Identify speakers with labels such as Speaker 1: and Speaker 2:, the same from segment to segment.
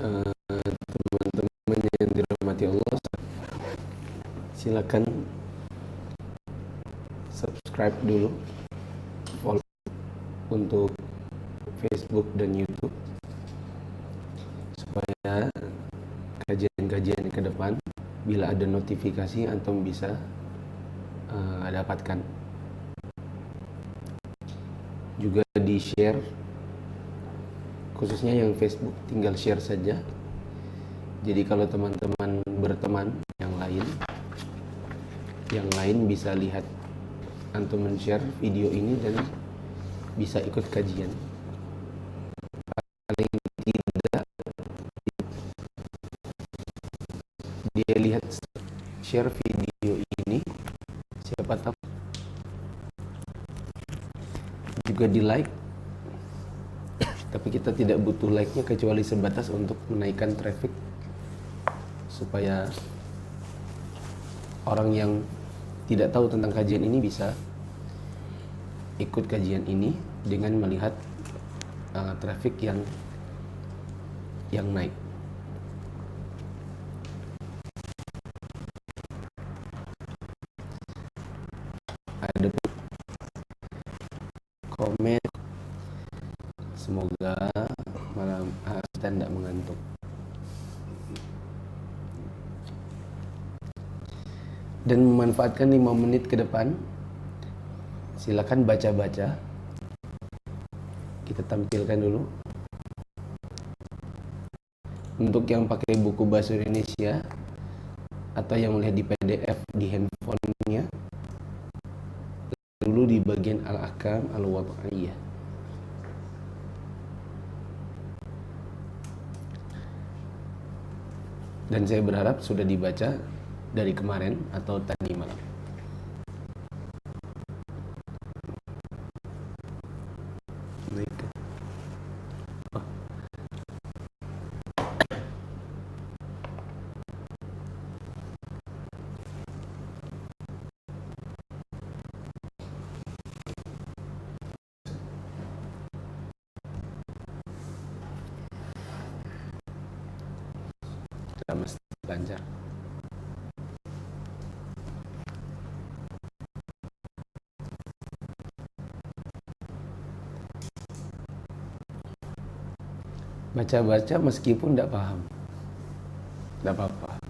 Speaker 1: Teman-teman yang dirahmati Allah, silakan subscribe dulu, follow untuk Facebook dan YouTube supaya kajian-kajian ke depan bila ada notifikasi antum bisa dapatkan. Juga di share, khususnya yang Facebook tinggal share saja. Jadi kalau teman-teman berteman yang lain bisa lihat antum men-share video ini dan bisa ikut kajian. Paling tidak dia lihat share video ini, siapa tahu juga di like. Tapi kita tidak butuh like-nya kecuali sebatas untuk menaikkan traffic supaya orang yang tidak tahu tentang kajian ini bisa ikut kajian ini dengan melihat traffic yang naik. Ada komen, semoga malam kita tidak mengantuk. Dan memanfaatkan 5 menit ke depan, silakan baca-baca. Kita tampilkan dulu. Untuk yang pakai buku bahasa Indonesia atau yang melihat di PDF di handphonenya, dulu di bagian al-ahkam al-wad'iyah. Dan saya berharap sudah dibaca dari kemarin atau tadi malam. Kita mesti lancar. Baca-baca meskipun tidak paham, tidak apa-apa.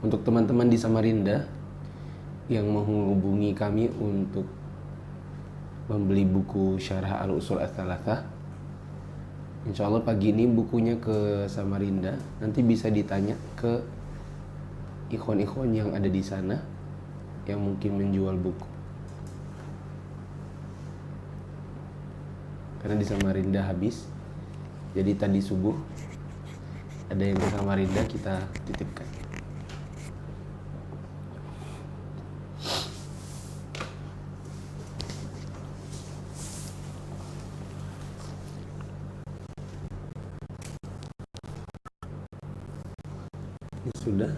Speaker 1: Untuk teman-teman di Samarinda yang menghubungi kami untuk membeli buku Syarah Al-Usul Ats-Tsalatsah, insya Allah pagi ini bukunya ke Samarinda. Nanti bisa ditanya ke ikhwan-ikhwan yang ada di sana yang mungkin menjual buku. Karena di Samarinda habis. Jadi tadi subuh ada yang ke Samarinda, kita titipkan. Sudah.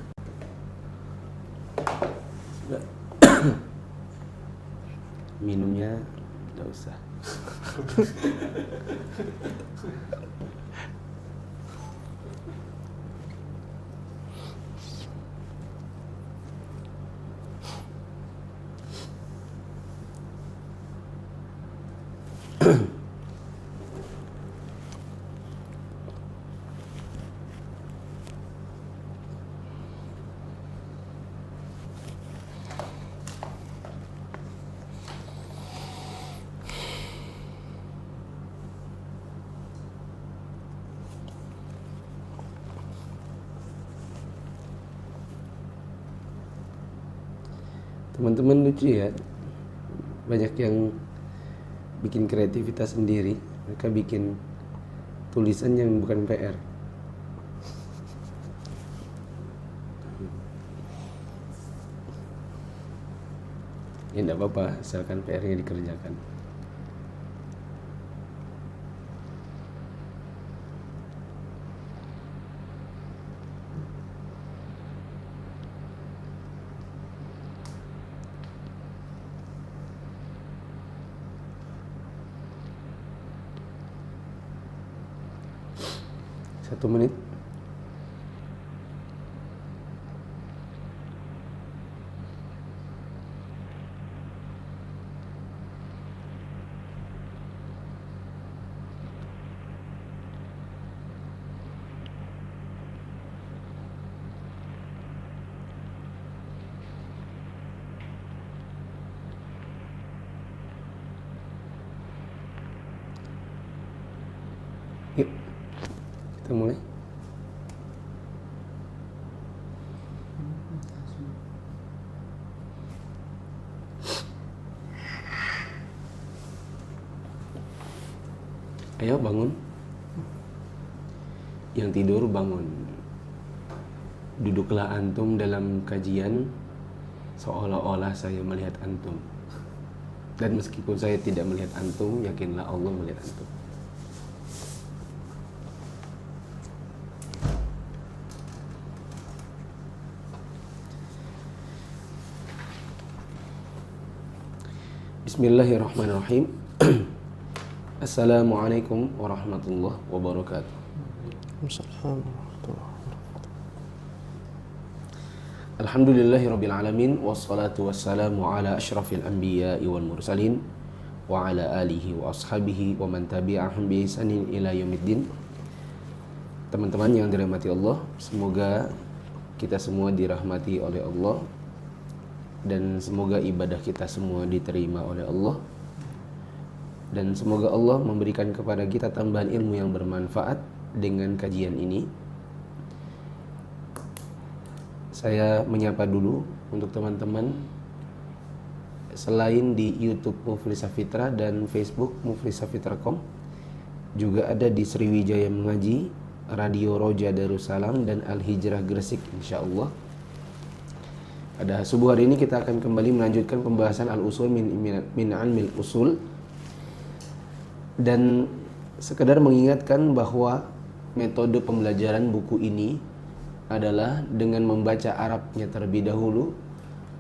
Speaker 1: Minumnya tidak usah. Teman-teman lucu ya, banyak yang bikin kreativitas sendiri. Mereka bikin tulisan yang bukan PR. Ya tidak apa-apa, asalkan PR-nya dikerjakan. 1 menit. Yuk, kita mulai. Ayo bangun. Yang tidur bangun. Duduklah antum dalam kajian seolah-olah saya melihat antum. Dan meskipun saya tidak melihat antum, yakinlah Allah melihat antum. Bismillahirrahmanirrahim. Assalamualaikum warahmatullahi wabarakatuh. Alhamdulillahirabbil alamin wassalatu wassalamu ala asyrafil anbiya'i wal mursalin wa ala alihi wa ashabihi wa man tabi'ahum bi ihsanin ila yaumiddin. Teman-teman yang dirahmati Allah, semoga kita semua dirahmati oleh Allah dan semoga ibadah kita semua diterima oleh Allah, dan semoga Allah memberikan kepada kita tambahan ilmu yang bermanfaat dengan kajian ini. Saya menyapa dulu untuk teman-teman selain di YouTube Muflis Safitra dan Facebook muflisafitra.com, juga ada di Sriwijaya Mengaji, Radio Roja Darussalam dan Al Hijrah Gresik insyaallah. Pada subuh hari ini kita akan kembali melanjutkan pembahasan al-usul min ilmil usul, dan sekedar mengingatkan bahwa metode pembelajaran buku ini adalah dengan membaca Arabnya terlebih dahulu,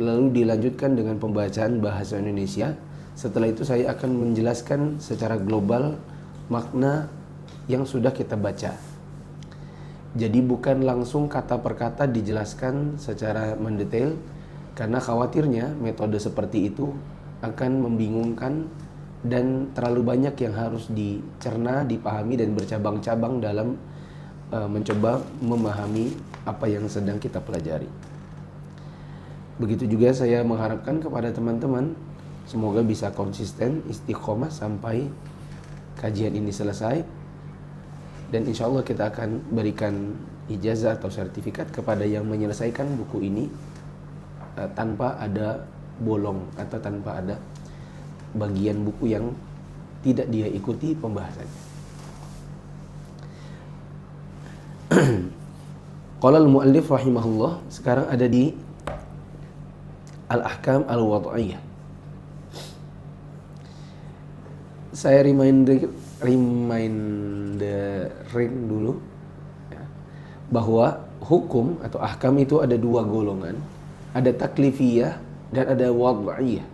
Speaker 1: lalu dilanjutkan dengan pembacaan bahasa Indonesia. Setelah itu saya akan menjelaskan secara global makna yang sudah kita baca. Jadi bukan langsung kata per kata dijelaskan secara mendetail, karena khawatirnya metode seperti itu akan membingungkan dan terlalu banyak yang harus dicerna, dipahami dan bercabang-cabang dalam mencoba memahami apa yang sedang kita pelajari. Begitu juga saya mengharapkan kepada teman-teman semoga bisa konsisten, istiqomah sampai kajian ini selesai. Dan insya Allah kita akan berikan ijazah atau sertifikat kepada yang menyelesaikan buku ini tanpa ada bolong atau tanpa ada bagian buku yang tidak dia ikuti pembahasannya. Qala al-muallif rahimahullah, sekarang ada di al-ahkam al-wad'iyah. Saya remindering dulu ya, bahwa hukum atau ahkam itu ada dua golongan, ada taklifiyah dan ada wad'iyah.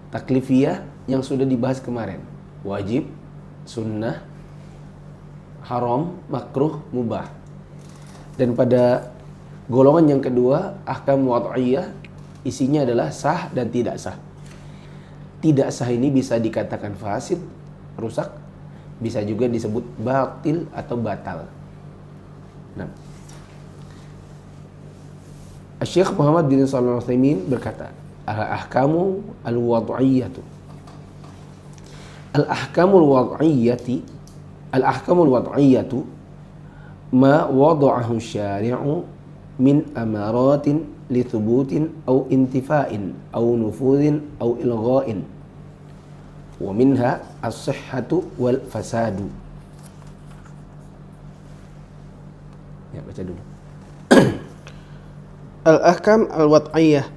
Speaker 1: Taklifiyah yang sudah dibahas kemarin, wajib, sunnah, haram, makruh, mubah. Dan pada golongan yang kedua, ahkam wad'iyah, isinya adalah sah dan tidak sah. Tidak sah ini bisa dikatakan fasid, rusak, bisa juga disebut batil atau batal. Nah, Syekh Muhammad bin Shalih Al-Utsaimin berkata, al-ahkamu al-wad'iyyatu. Al-ahkamul wad'iyyati, al-ahkamul wad'iyyatu ma wada'ahu syari'u min amaratin li thubutin aw intifa'in aw nufudhin aw ilgha'in wa minha as-sihhatu wal fasadu. Ya, baca dulu.
Speaker 2: Al-ahkam al-wad'iyah.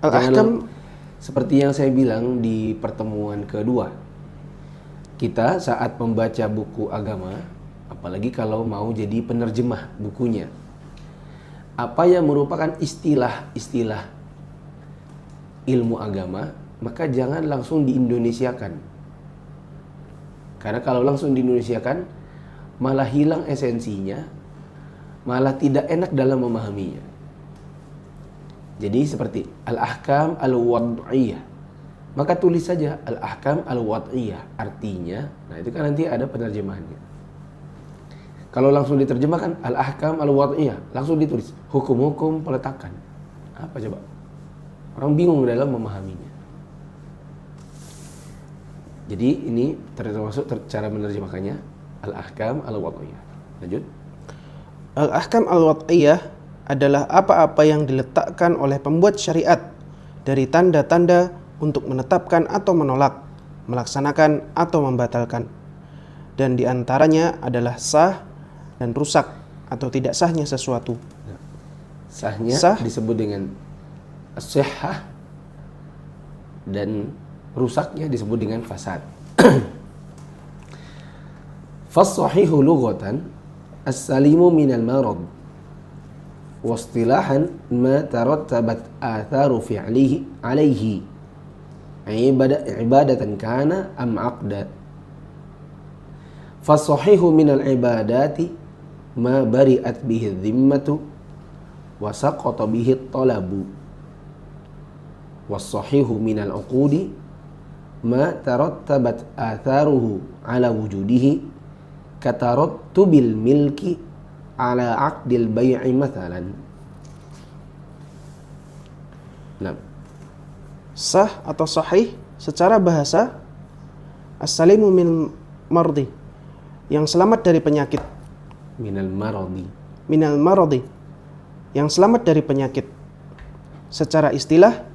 Speaker 2: Al-ahkam
Speaker 1: seperti yang saya bilang di pertemuan kedua, kita saat membaca buku agama, apalagi kalau mau jadi penerjemah bukunya, apa yang merupakan istilah-istilah ilmu agama, maka jangan langsung diindonesiakan. Karena kalau langsung diindonesiakan, malah hilang esensinya, malah tidak enak dalam memahaminya. Jadi seperti al-ahkam al-wad'iyah, maka tulis saja al-ahkam al-wad'iyah, artinya, nah itu kan nanti ada penerjemahannya. Kalau langsung diterjemahkan al-ahkam al-wad'iyah, langsung ditulis hukum-hukum peletakan. Apa coba? Orang bingung dalam memahaminya. Jadi ini termasuk cara menerjemahkannya al-ahkam al-wad'iyah. Lanjut.
Speaker 2: Al-ahkam al-wad'iyah adalah apa-apa yang diletakkan oleh pembuat syariat dari tanda-tanda untuk menetapkan atau menolak, melaksanakan atau membatalkan. Dan diantaranya adalah sah dan rusak atau tidak sahnya sesuatu.
Speaker 1: Sahnya disebut dengan as-sihhah dan rusaknya disebut dengan fasad. Fas-sahihu lughatan as-salimu minal marad. Wastilahan ma tarattabat atharu fi'lihi alaihi ibadatan kana am aqda. Fas-sahihu minal ibadati ma bari'at bihi dhimmatu wa saqata bihi at-talabu. Was-sahihu minal uqudi ma tarattabat atharuhu ala wujudihi katarattubil milki ala aqdil bai'i mathalan. Nah,
Speaker 2: sah atau sahih secara bahasa as-salimu min mardi, yang selamat dari penyakit.
Speaker 1: Minal
Speaker 2: maradi, yang selamat dari penyakit. Secara istilah,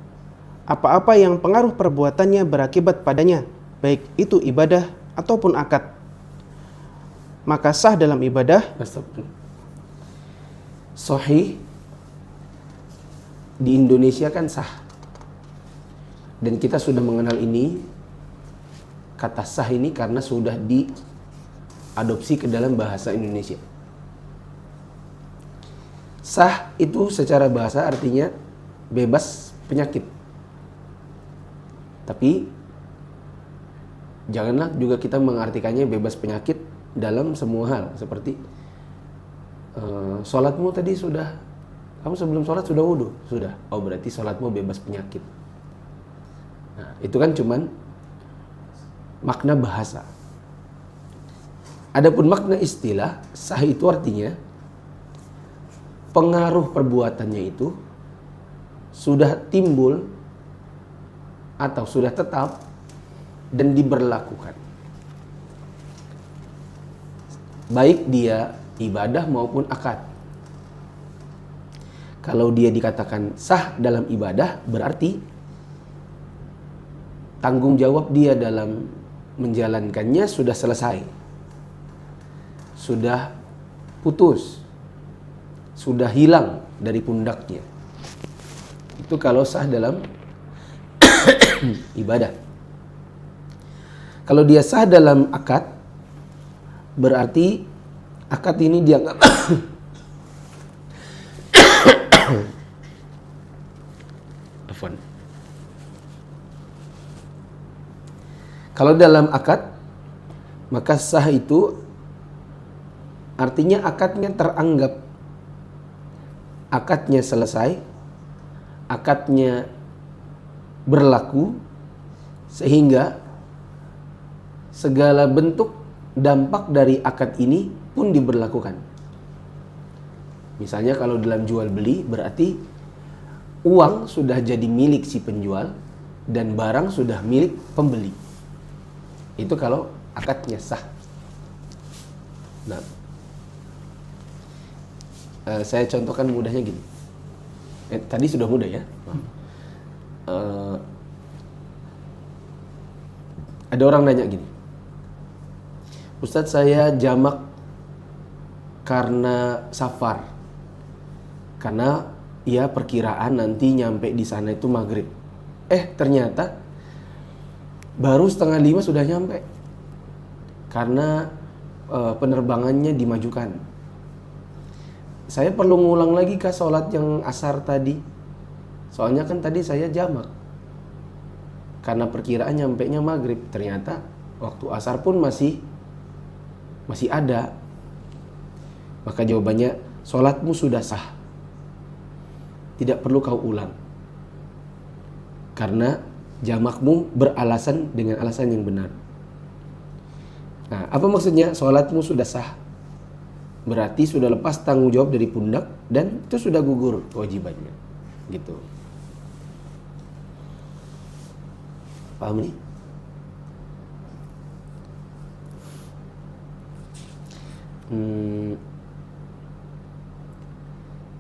Speaker 2: apa-apa yang pengaruh perbuatannya berakibat padanya, baik itu ibadah ataupun akad, maka sah dalam ibadah.
Speaker 1: Sahih di Indonesia kan sah, dan kita sudah mengenal ini, kata sah ini, karena sudah diadopsi ke dalam bahasa Indonesia. Sah itu secara bahasa artinya bebas penyakit. Tapi janganlah juga kita mengartikannya bebas penyakit dalam semua hal. Seperti sholatmu tadi sudah, kamu sebelum sholat sudah wudu? Sudah. Oh, berarti sholatmu bebas penyakit. Nah, itu kan cuman makna bahasa. Adapun makna istilah, sah itu artinya pengaruh perbuatannya itu sudah timbul atau sudah tetap dan diberlakukan, baik dia ibadah maupun akad. Kalau dia dikatakan sah dalam ibadah, berarti tanggung jawab dia dalam menjalankannya sudah selesai, sudah putus, sudah hilang dari pundaknya. Itu kalau sah dalam ibadah. Kalau dia sah dalam akad, berarti akad ini dianggap Afwan. Kalau dalam akad, maka sah itu artinya akadnya teranggap, akadnya selesai, akadnya berlaku, sehingga segala bentuk dampak dari akad ini pun diberlakukan. Misalnya kalau dalam jual beli, berarti uang sudah jadi milik si penjual dan barang sudah milik pembeli. Itu kalau akadnya sah. Nah, saya contohkan mudahnya gini. Tadi sudah mudah ya. Ada orang nanya gini, Ustadz, saya jamak karena safar, karena ya perkiraan nanti nyampe di sana itu maghrib. Ternyata baru 4:30 sudah nyampe karena penerbangannya dimajukan. Saya perlu ngulang lagi kah sholat yang asar tadi? Soalnya kan tadi saya jamak karena perkiraan nyampenya maghrib. Ternyata waktu asar pun masih ada. Maka jawabannya, sholatmu sudah sah. Tidak perlu kau ulang. Karena jamakmu beralasan dengan alasan yang benar. Nah, apa maksudnya? Sholatmu sudah sah. Berarti sudah lepas tanggung jawab dari pundak dan itu sudah gugur kewajibannya. Gitu. Paham nih?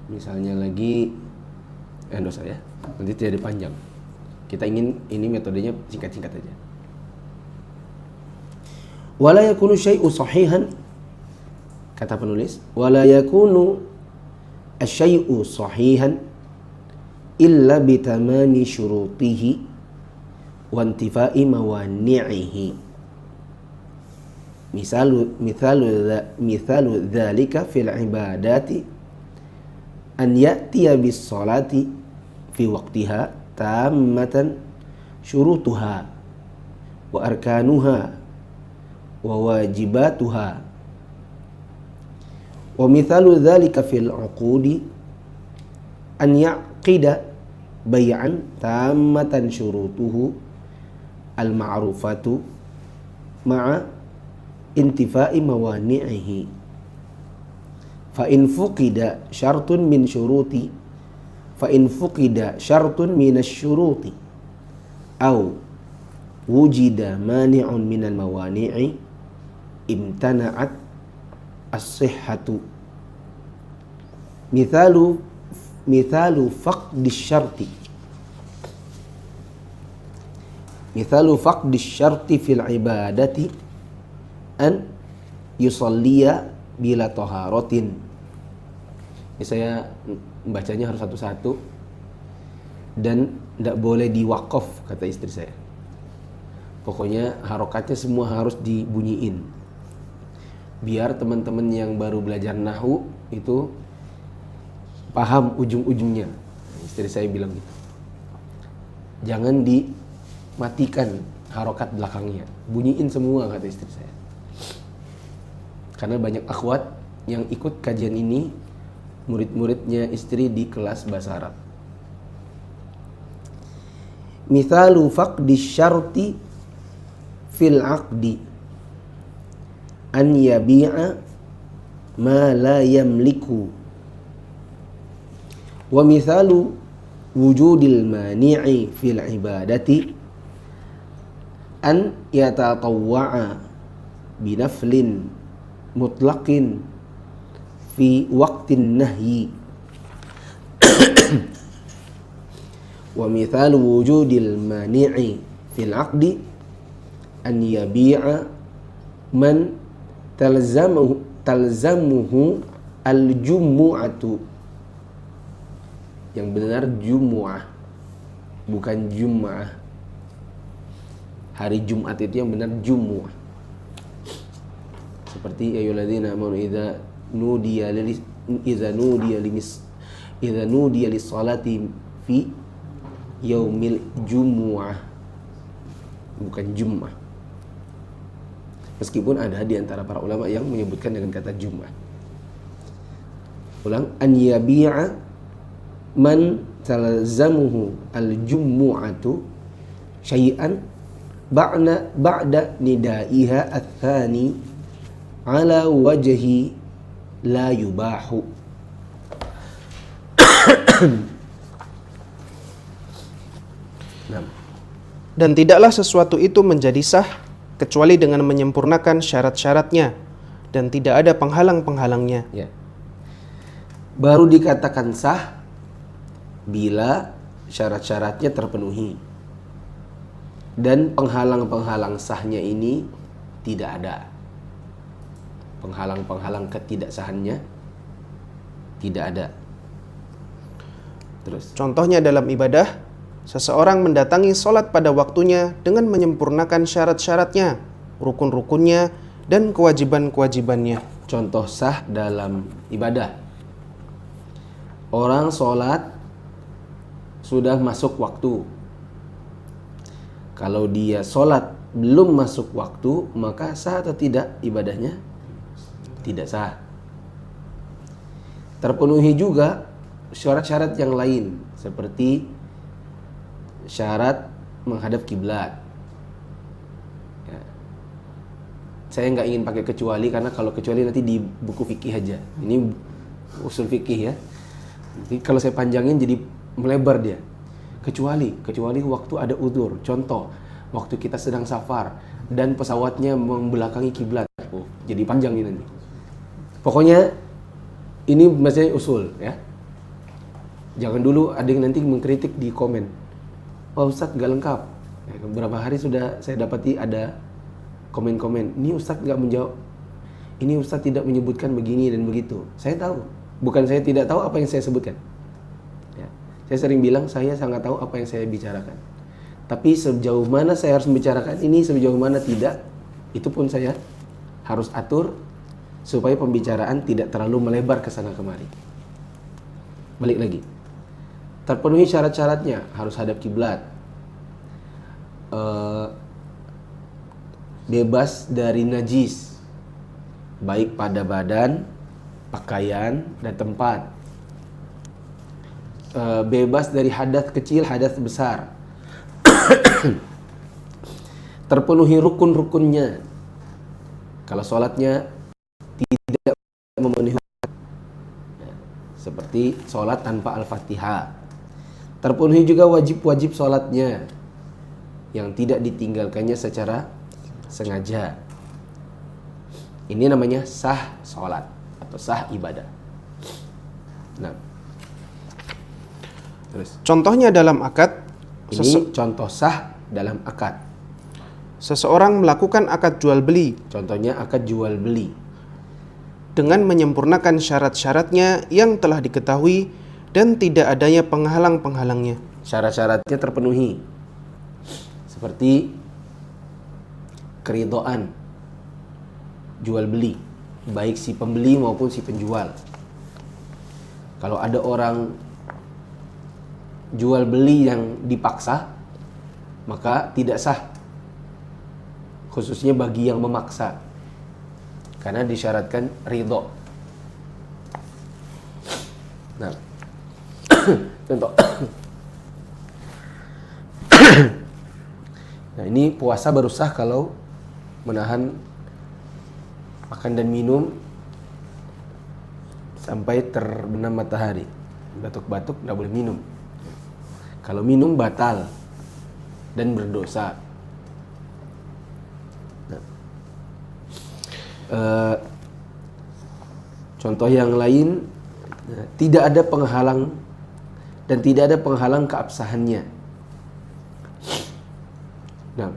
Speaker 1: Misalnya lagi dosa ya, nanti tidak panjang. Kita ingin ini metodenya singkat-singkat aja. Wala yakunu syai'u sahihan, kata penulis, wala yakunu asy-syai'u sahihan illa bitamami syurutihi wa intifai mawani'ihi. Mithalu dzalika fil ibadati an ya'tiya bis salati fi waqtiha tammatan syurutuha wa arkanuha wa wajibatuha. Wa mithalu dzalika fil 'uqudi an ya'qida bay'an tammatan syurutuhu al ma'rufatu ma'a intifa'i mawani'ihi. Fa in fuqida syartun min syuruti asy-syuruti aw wujida mani'un minal mawani'i imtana'at as-sihhatu. Mithalu faqdi syarti fil ibadati an yusalliya bila taharatin. Ini saya membacanya harus satu-satu dan tidak boleh diwakaf, kata istri saya. Pokoknya harokatnya semua harus dibunyiin, biar teman-teman yang baru belajar nahwu itu paham ujung-ujungnya. Istri saya bilang gitu. Jangan dimatikan harokat belakangnya, bunyiin semua, kata istri saya. Karena banyak akhwat yang ikut kajian ini, murid-muridnya istri di kelas bahasa Arab. Mithalu faqdi syarti fil aqdi an yabi'a ma la yamliku. Wa mithalu wujudil mani'i fil ibadati an yatatawwa'a binaflin mutlaqin fi waqtin nahyi. Wa mithalu wujudil mani'i fil aqdi an yabi'a man talzamuhu al-jumu'atu. Yang benar jumu'ah, bukan jum'ah. Hari Jumat itu yang benar jumu'ah. Seperti ayyuhalladzina amanu idza nudiya lis-salati fi yaumil jumu'ah, bukan jum'ah. Meskipun ada di antara para ulama yang menyebutkan dengan kata jum'ah. Ulang, an yabi'a man talzamuhu al-jumu'atu syai'an ba'da nidaiha ats-tsani ala wajhi la yubahu.
Speaker 2: Dan tidaklah sesuatu itu menjadi sah kecuali dengan menyempurnakan syarat-syaratnya dan tidak ada penghalang-penghalangnya.
Speaker 1: Ya. Baru dikatakan sah bila syarat-syaratnya terpenuhi dan penghalang-penghalang sahnya ini tidak ada. Penghalang-penghalang ketidaksahannya tidak ada. Terus
Speaker 2: contohnya dalam ibadah, seseorang mendatangi sholat pada waktunya dengan menyempurnakan syarat-syaratnya, rukun-rukunnya, dan kewajiban-kewajibannya.
Speaker 1: Contoh sah dalam ibadah. Orang sholat sudah masuk waktu. Kalau dia sholat belum masuk waktu, maka sah atau tidak ibadahnya? Tidak sah. Terpenuhi juga syarat-syarat yang lain seperti syarat menghadap kiblat. Ya. Saya nggak ingin pakai kecuali karena kalau kecuali nanti di buku fikih aja. Ini usul fikih ya. Jadi kalau saya panjangin jadi melebar dia. Kecuali waktu ada udzur. Contoh, waktu kita sedang safar dan pesawatnya membelakangi kiblat. Oh, jadi panjang ini nanti. Pokoknya ini maksudnya usul ya. Jangan dulu ada yang nanti mengkritik di komen. Oh Ustadz gak lengkap. Ya, beberapa hari sudah saya dapati ada komen-komen. Ini Ustadz gak menjawab. Ini Ustadz tidak menyebutkan begini dan begitu. Saya tahu. Bukan saya tidak tahu apa yang saya sebutkan. Ya. Saya sering bilang saya sangat tahu apa yang saya bicarakan. Tapi sejauh mana saya harus membicarakan ini, sejauh mana tidak, itu pun saya harus atur supaya pembicaraan tidak terlalu melebar ke sana kemari. Balik lagi. Terpenuhi syarat-syaratnya, harus hadap kiblat. Bebas dari najis, baik pada badan, pakaian, dan tempat. Bebas dari hadas kecil, hadas besar. Terpenuhi rukun-rukunnya. Kalau sholatnya tidak memenuhi, seperti sholat tanpa al-fatihah. Terpenuhi juga wajib-wajib sholatnya yang tidak ditinggalkannya secara sengaja. Ini namanya sah sholat atau sah ibadah. Nah, terus
Speaker 2: Contohnya dalam akad,
Speaker 1: ini contoh sah dalam akad.
Speaker 2: seseorang melakukan akad jual beli
Speaker 1: Contohnya akad jual beli
Speaker 2: dengan menyempurnakan syarat-syaratnya yang telah diketahui dan tidak adanya penghalang-penghalangnya.
Speaker 1: syarat-syaratnya terpenuhi, seperti keridhaan jual beli, baik si pembeli maupun si penjual. Kalau ada orang jual beli yang dipaksa, maka tidak sah, khususnya bagi yang memaksa, karena disyaratkan ridho. Nah, contoh. Nah, ini puasa baru sah kalau menahan makan dan minum sampai terbenam matahari. Batuk-batuk tidak boleh minum. Kalau minum batal dan berdosa. Nah, contoh yang lain, tidak ada penghalang dan tidak ada penghalang keabsahannya. Nah,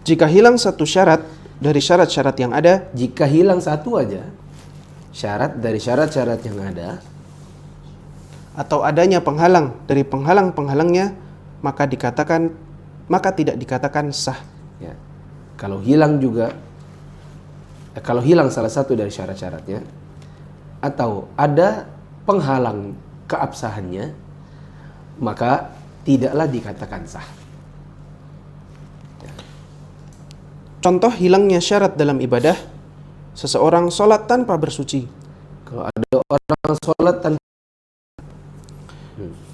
Speaker 2: Jika hilang satu syarat dari syarat-syarat yang ada,
Speaker 1: jika hilang satu aja syarat dari syarat-syarat yang ada,
Speaker 2: atau adanya penghalang dari penghalang-penghalangnya, maka tidak dikatakan sah.
Speaker 1: ya, kalau hilang juga, kalau hilang salah satu dari syarat-syaratnya, atau ada penghalang keabsahannya, maka tidaklah dikatakan sah.
Speaker 2: Contoh hilangnya syarat dalam ibadah, seseorang sholat tanpa bersuci.
Speaker 1: Kalau ada orang sholat tanpa,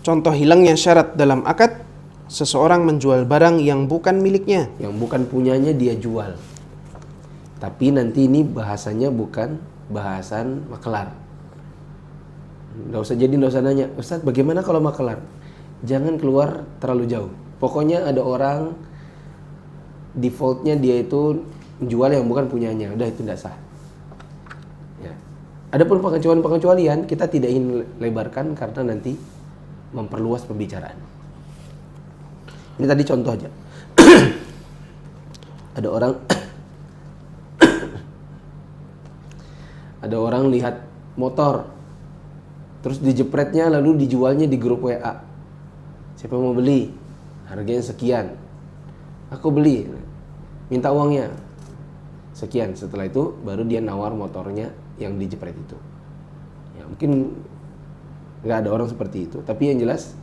Speaker 2: Contoh hilangnya syarat dalam akad, seseorang menjual barang yang bukan miliknya.
Speaker 1: yang bukan punyanya dia jual, tapi nanti ini bahasanya bukan bahasan makelar. Nggak usah nanya, Ustadz bagaimana kalau makelar? Jangan keluar terlalu jauh. Pokoknya ada orang defaultnya dia itu jual yang bukan punyanya, udah itu tidak sah. Ya. Adapun pengecualian kita tidak ingin lebarkan karena nanti memperluas pembicaraan. Ini tadi contoh aja. Ada orang lihat motor, terus dijepretnya lalu dijualnya di grup WA. Siapa mau beli? Harganya sekian. Aku beli. Minta uangnya sekian. Setelah itu baru dia nawar motornya yang dijepret itu. Ya, mungkin nggak ada orang seperti itu. Tapi yang jelas,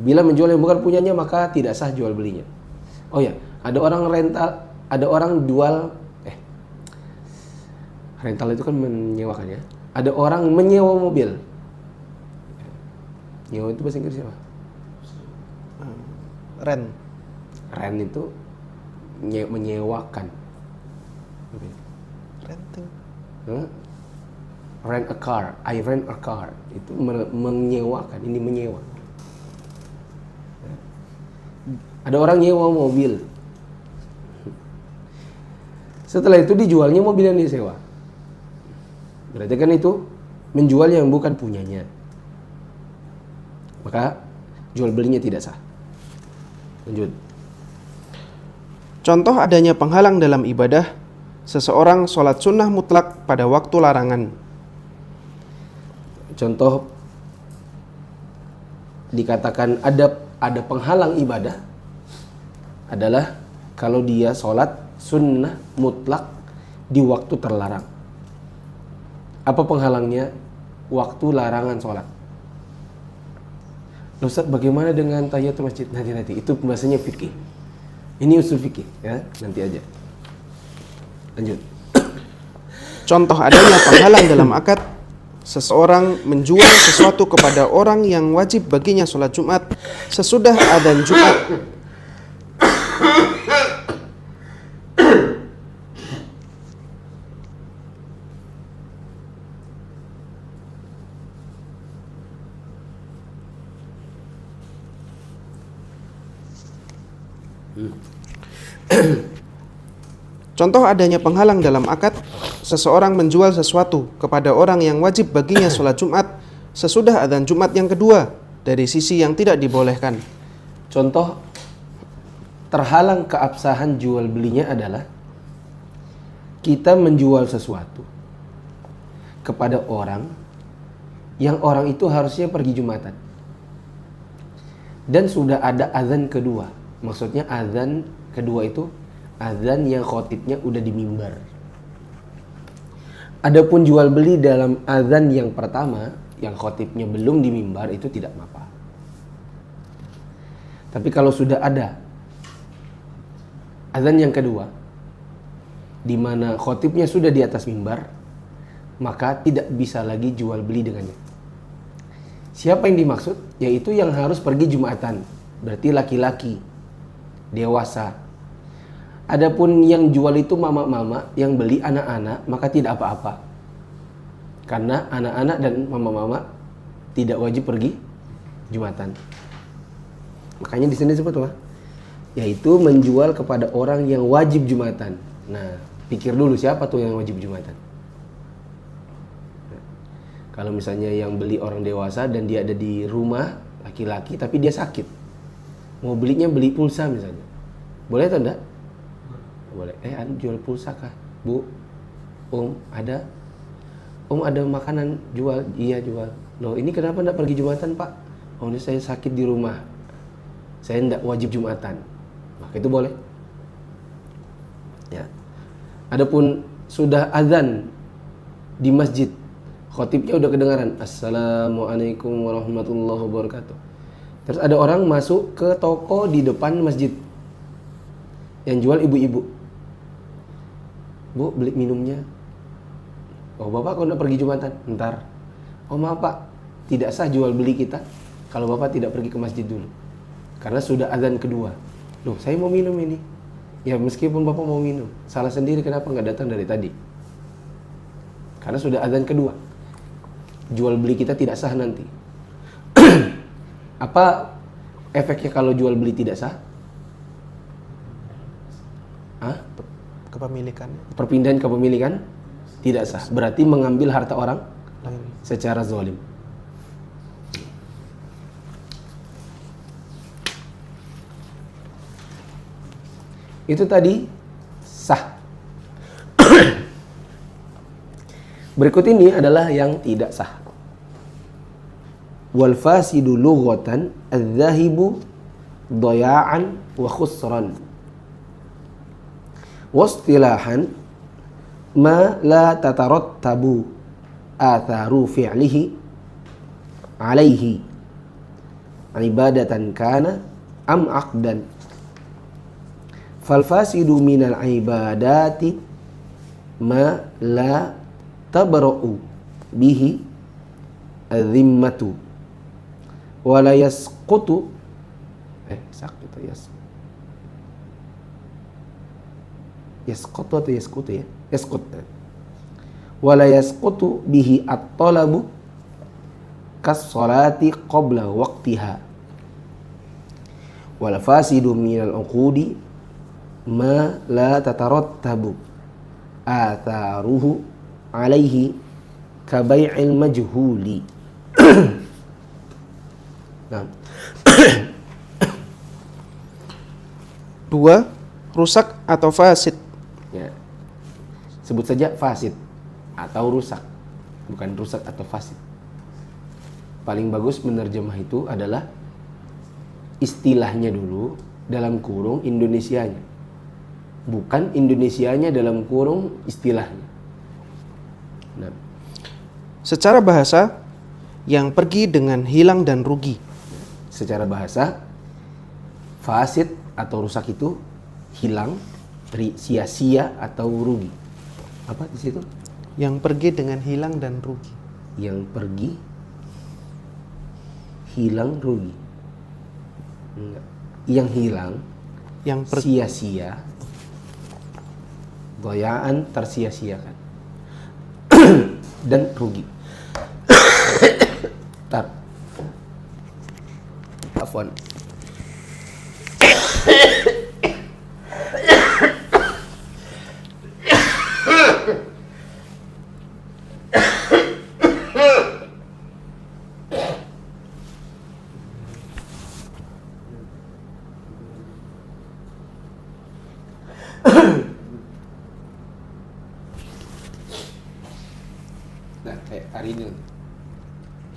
Speaker 1: bila menjual yang bukan punyanya maka tidak sah jual belinya. Oh ya, ada orang rental, ada orang jual, Rental itu kan menyewakan ya. Ada orang menyewa mobil. Nyewa itu bahasa Inggris apa?
Speaker 2: Rent.
Speaker 1: Rent itu menyewakan.
Speaker 2: Renting.
Speaker 1: Huh? Rent a car. I rent a car. Itu menyewakan. Ini menyewa. Ada orang nyewa mobil. Setelah itu dijualnya mobil yang disewa. Berarti kan itu menjual yang bukan punyanya. Maka jual belinya tidak sah. Lanjut.
Speaker 2: Contoh adanya penghalang dalam ibadah, seseorang sholat sunnah mutlak pada waktu larangan.
Speaker 1: Contoh dikatakan ada penghalang ibadah adalah kalau dia sholat sunnah mutlak di waktu terlarang. Apa penghalangnya? Waktu larangan sholat. Ustaz, bagaimana dengan tahiyatul masjid? Nanti itu bahasanya fikih. Ini usul fikih ya, nanti aja. Lanjut.
Speaker 2: Contoh adanya penghalang dalam akad, seseorang menjual sesuatu kepada orang yang wajib baginya sholat Jumat sesudah adzan Jumat. Contoh adanya penghalang dalam akad, seseorang menjual sesuatu kepada orang yang wajib baginya sholat Jumat sesudah adzan Jumat yang kedua dari sisi yang tidak dibolehkan.
Speaker 1: Contoh terhalang keabsahan jual belinya adalah kita menjual sesuatu kepada orang yang orang itu harusnya pergi Jumatan dan sudah ada azan kedua. Maksudnya azan kedua itu azan yang khotibnya udah di mimbar. Adapun jual beli dalam azan yang pertama yang khotibnya belum di mimbar itu tidak apa. Tapi kalau sudah ada azan yang kedua di mana khotibnya sudah di atas mimbar, maka tidak bisa lagi jual beli dengannya. Siapa yang dimaksud? Yaitu yang harus pergi Jumatan. Berarti laki-laki dewasa. Adapun yang jual itu mama-mama, yang beli anak-anak, maka tidak apa-apa. Karena anak-anak dan mama-mama tidak wajib pergi Jumatan. Makanya di sini disebut apa? Yaitu menjual kepada orang yang wajib Jumatan. Nah, pikir dulu siapa tuh yang wajib Jumatan. Kalau misalnya yang beli orang dewasa dan dia ada di rumah, laki-laki, tapi dia sakit. Mau belinya beli pulsa misalnya. Boleh atau enggak? Boleh. Jual pulsa kah? Bu, ada? Ada makanan jual? Iya jual. Loh, ini kenapa enggak pergi Jumatan, Pak? Ini saya sakit di rumah. Saya enggak wajib Jumatan. Maka itu boleh. Ya. Adapun sudah azan di masjid, khotibnya udah kedengaran, Assalamualaikum warahmatullahi wabarakatuh. Terus ada orang masuk ke toko di depan masjid yang jual ibu-ibu. Bu, beli minumnya. Oh, Bapak kalau enggak pergi Jumatan? Ntar. Oh, maaf Pak, tidak sah jual beli kita kalau Bapak tidak pergi ke masjid dulu. Karena sudah azan kedua. Loh, saya mau minum ini. Ya, meskipun Bapak mau minum, salah sendiri kenapa nggak datang dari tadi? Karena sudah azan kedua. Jual beli kita tidak sah nanti. Apa efeknya kalau jual beli tidak sah?
Speaker 2: Kepemilikannya.
Speaker 1: Perpindahan kepemilikan tidak sah. Berarti mengambil harta orang
Speaker 2: Lain.
Speaker 1: secara zalim. Itu tadi sah. Berikut ini adalah yang tidak sah. Wal fasidu lughatan adz-dzahibu dhaya'an wa khusran. Wastilahan ma la tatarattabu atharu fi'lihi alaihi ibadatan kana am aqdan. Fal fasidu minal ibadati ma la tabra'u bihi adh-dhimmatu wa la yasqutu yasqutu atau yasqutu ya? Yasqut. Wa la yasqutu bihi at-talabu kas-salati qabla waqtiha. Wal fasidu minal uqudi ma la tatarattabu atharuhu alaihi ka bai'il majhuli. Nah.
Speaker 2: 2. Rusak atau fasid.
Speaker 1: Ya. Sebut saja fasid atau rusak, bukan rusak atau fasid. Paling bagus menerjemah itu adalah istilahnya dulu dalam kurung Indonesianya, bukan Indonesianya dalam kurung istilahnya. Nah.
Speaker 2: Secara bahasa, yang pergi dengan hilang dan rugi.
Speaker 1: Secara bahasa, fasid atau rusak itu hilang, sia-sia atau rugi. Apa di situ?
Speaker 2: Yang pergi dengan hilang dan rugi.
Speaker 1: Yang pergi, hilang, rugi. Enggak. Yang hilang,
Speaker 2: Yang pergi.
Speaker 1: sia-sia, goyaan, tersia-siakan. Dan rugi. Tar. Afwan. Nah, kayak hari ini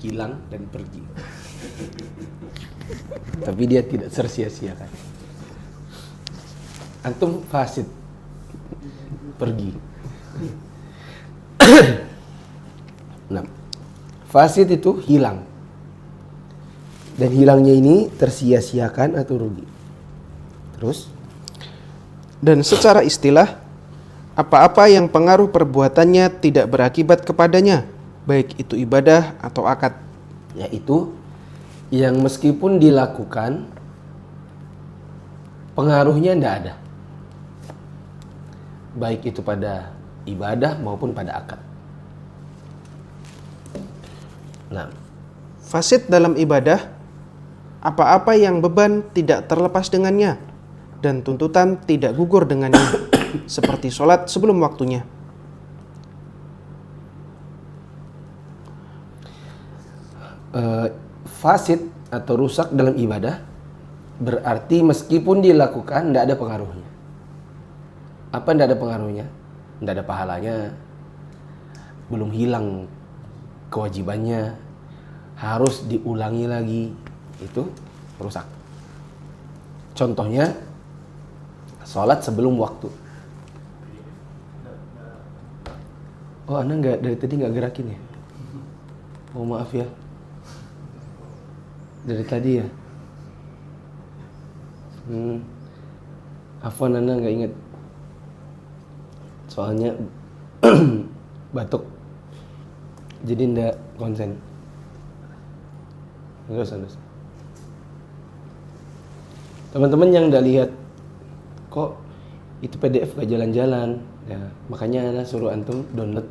Speaker 1: hilang dan pergi. Tapi dia tidak tersia-siakan. Antum fasid, pergi. Nah, fasid itu hilang. Dan hilangnya ini tersia-siakan atau rugi. Terus?
Speaker 2: Dan secara istilah, apa-apa yang pengaruh perbuatannya tidak berakibat kepadanya, baik itu ibadah atau akad.
Speaker 1: Yaitu yang meskipun dilakukan, pengaruhnya tidak ada. Baik itu pada ibadah maupun pada akad. Nah,
Speaker 2: Fasid dalam ibadah, apa-apa yang beban tidak terlepas dengannya, dan tuntutan tidak gugur dengannya, seperti sholat sebelum waktunya.
Speaker 1: Fasid atau rusak dalam ibadah berarti meskipun dilakukan tidak ada pengaruhnya. Apa tidak ada pengaruhnya? Tidak ada pahalanya, belum hilang kewajibannya, harus diulangi lagi, itu rusak. Contohnya sholat sebelum waktu. Oh, Anda dari tadi nggak gerakin ya? Oh, maaf ya. Dari tadi ya. Afwan, Anda nggak ingat. Soalnya batuk. Jadi ndak konsen. Terus. Teman-teman yang ndak lihat, kok itu PDF gak jalan-jalan, ya makanya Ana suruh antum download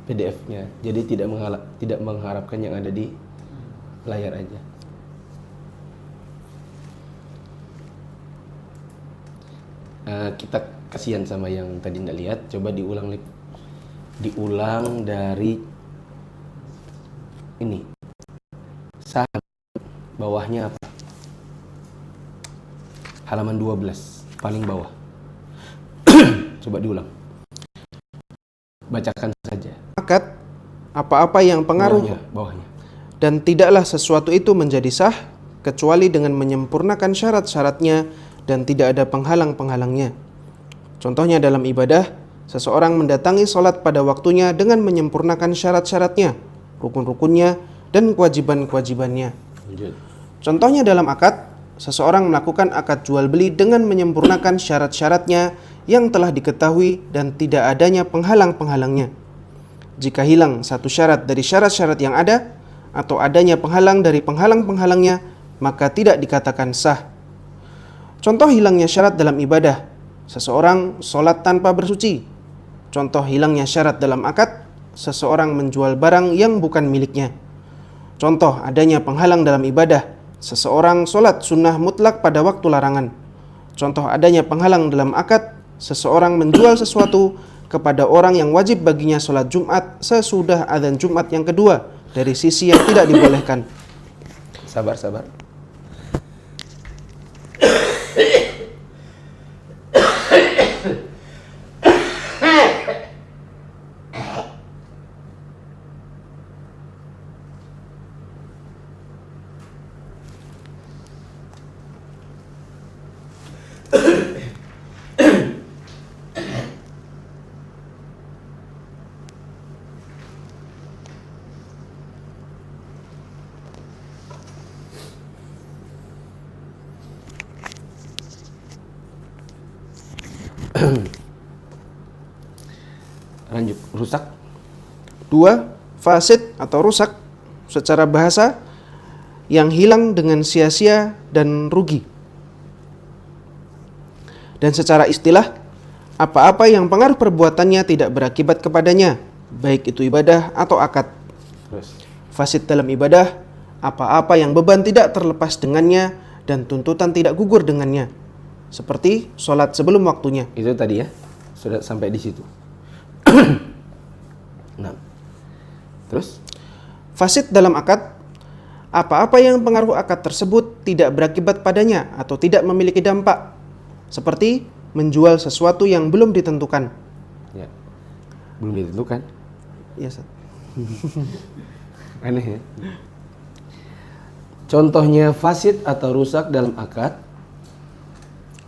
Speaker 1: PDF-nya. Jadi tidak mengharapkan yang ada di layar aja. Kita kasihan sama yang tadi ndak lihat. Coba diulang dari ini. Saat bawahnya apa? Halaman 12 paling bawah. Coba diulang. Bacakan saja.
Speaker 2: Akad, apa-apa yang pengaruh
Speaker 1: bawahnya.
Speaker 2: dan tidaklah sesuatu itu menjadi sah kecuali dengan menyempurnakan syarat-syaratnya dan tidak ada penghalang-penghalangnya. Contohnya dalam ibadah, seseorang mendatangi sholat pada waktunya dengan menyempurnakan syarat-syaratnya, rukun-rukunnya, dan kewajiban-kewajibannya. Contohnya dalam akad, seseorang melakukan akad jual beli dengan menyempurnakan syarat-syaratnya yang telah diketahui dan tidak adanya penghalang-penghalangnya. jika hilang satu syarat dari syarat-syarat yang ada atau adanya penghalang dari penghalang-penghalangnya, maka tidak dikatakan sah. Contoh hilangnya syarat dalam ibadah, seseorang sholat tanpa bersuci. Contoh hilangnya syarat dalam akad, seseorang menjual barang yang bukan miliknya. Contoh adanya penghalang dalam ibadah, seseorang sholat sunnah mutlak pada waktu larangan. Contoh adanya penghalang dalam akad, seseorang menjual sesuatu kepada orang yang wajib baginya sholat Jumat sesudah adzan Jumat yang kedua dari sisi yang tidak dibolehkan.
Speaker 1: Sabar. Lanjut, rusak.
Speaker 2: 2. Fasid atau rusak secara bahasa yang hilang dengan sia-sia dan rugi. Dan secara istilah, apa-apa yang pengaruh perbuatannya tidak berakibat kepadanya, baik itu ibadah atau akad.
Speaker 1: Terus.
Speaker 2: Fasid dalam ibadah, apa-apa yang beban tidak terlepas dengannya dan tuntutan tidak gugur dengannya, seperti sholat sebelum waktunya.
Speaker 1: Itu tadi ya, sudah sampai di situ. Nah, terus?
Speaker 2: Fasid dalam akad, apa-apa yang pengaruh akad tersebut tidak berakibat padanya atau tidak memiliki dampak, seperti menjual sesuatu yang belum ditentukan.
Speaker 1: Ya, belum ditentukan.
Speaker 2: Ya, Ustaz.
Speaker 1: Aneh ya. Contohnya fasid atau rusak dalam akad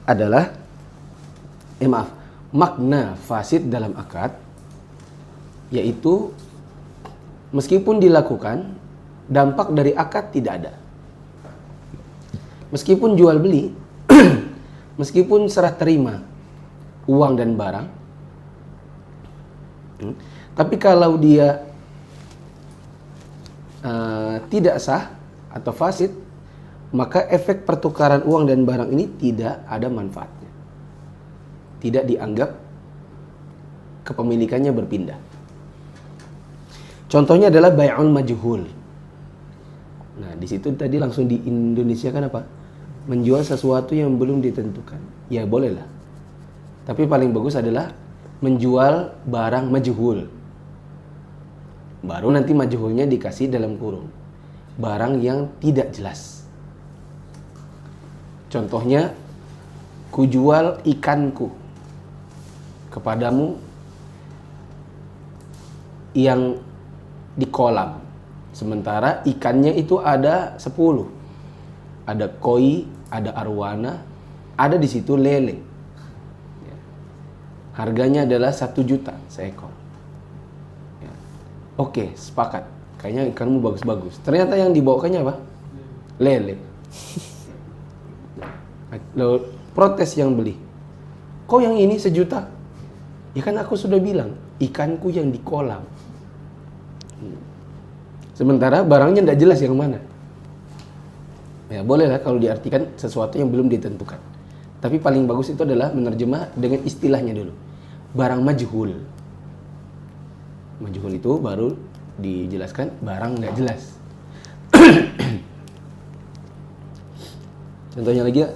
Speaker 1: adalah makna fasid dalam akad yaitu meskipun dilakukan, dampak dari akad tidak ada. Meskipun jual beli, meskipun serah terima uang dan barang, tapi kalau dia tidak sah atau fasid, maka efek pertukaran uang dan barang ini tidak ada manfaatnya. Tidak dianggap kepemilikannya berpindah. Contohnya adalah bai'ul majhul. Nah, di situ tadi langsung di Indonesia kan apa? Menjual sesuatu yang belum ditentukan. Ya bolehlah. Tapi paling bagus adalah menjual barang majhul. Baru nanti majhulnya dikasih dalam kurung. Barang yang tidak jelas. Contohnya, kujual ikanku kepadamu yang di kolam. Sementara ikannya itu ada 10. Ada koi, ada arwana, ada di situ lele. Harganya adalah 1 juta seekor. Ya. Oke, sepakat. Kayaknya ikanmu bagus-bagus. Ternyata yang dibawakannya apa? Lele. Lalu protes yang beli. Kok yang ini 1 juta? Ya kan aku sudah bilang, ikanku yang di kolam. Sementara barangnya tidak jelas yang mana. Ya bolehlah kalau diartikan sesuatu yang belum ditentukan. Tapi paling bagus itu adalah menerjemah dengan istilahnya dulu. Barang majhul. Majhul itu baru dijelaskan barang tidak jelas. Contohnya lagi ya.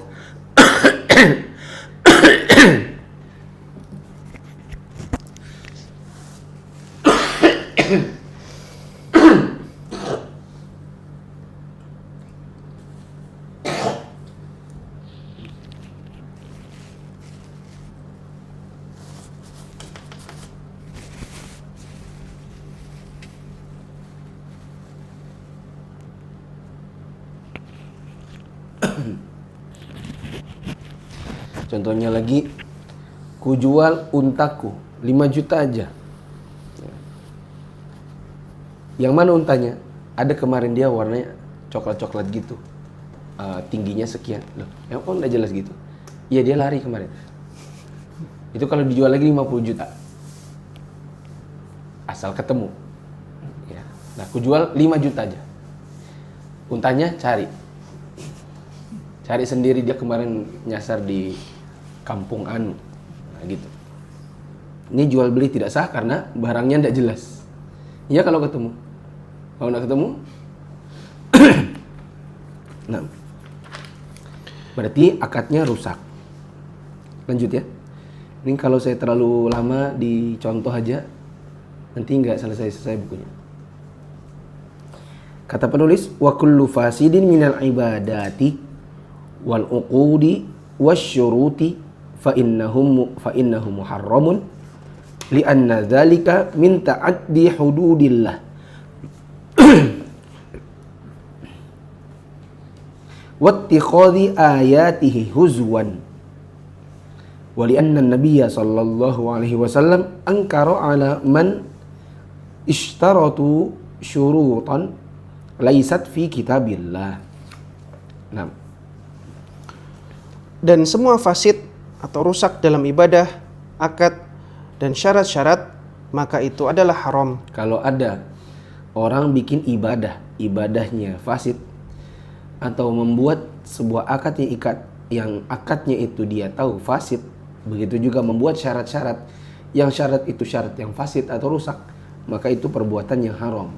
Speaker 1: Contohnya lagi, kujual untaku 5 juta aja. Yang mana untanya? Ada kemarin dia warnanya coklat-coklat gitu, tingginya sekian. Loh, yang kok nggak jelas gitu? Iya dia lari kemarin. Itu kalau dijual lagi 50 juta. asal ketemu. Ya. Nah, aku jual 5 juta aja. Untanya cari sendiri, dia kemarin nyasar di kampung anu. Nah, gitu. Ini jual beli tidak sah karena barangnya tidak jelas. Iya kalau ketemu. Kalau tidak ketemu, nah, berarti akadnya rusak. Lanjut ya. Ini kalau saya terlalu lama di contoh aja, nanti nggak selesai bukunya. Kata penulis, wa kullu fasidin minal ibadati wal uqudi wasyuruti fa innahu muharramun li'anna dzalika min ta'addi hududillah. Wattikhadhi ayatihi huzwan. Wa li'anna an-nabiyya sallallahu alaihi wasallam ankara 'ala man ishtaratu syurutan laisat fi kitabillah. Nah.
Speaker 2: Dan semua fasid atau rusak dalam ibadah, akad, dan syarat-syarat, maka itu adalah haram.
Speaker 1: Kalau ada orang bikin ibadahnya fasid, atau membuat sebuah akad yang akadnya itu dia tahu fasid, begitu juga membuat syarat-syarat yang syarat itu syarat yang fasid atau rusak, maka itu perbuatan yang haram.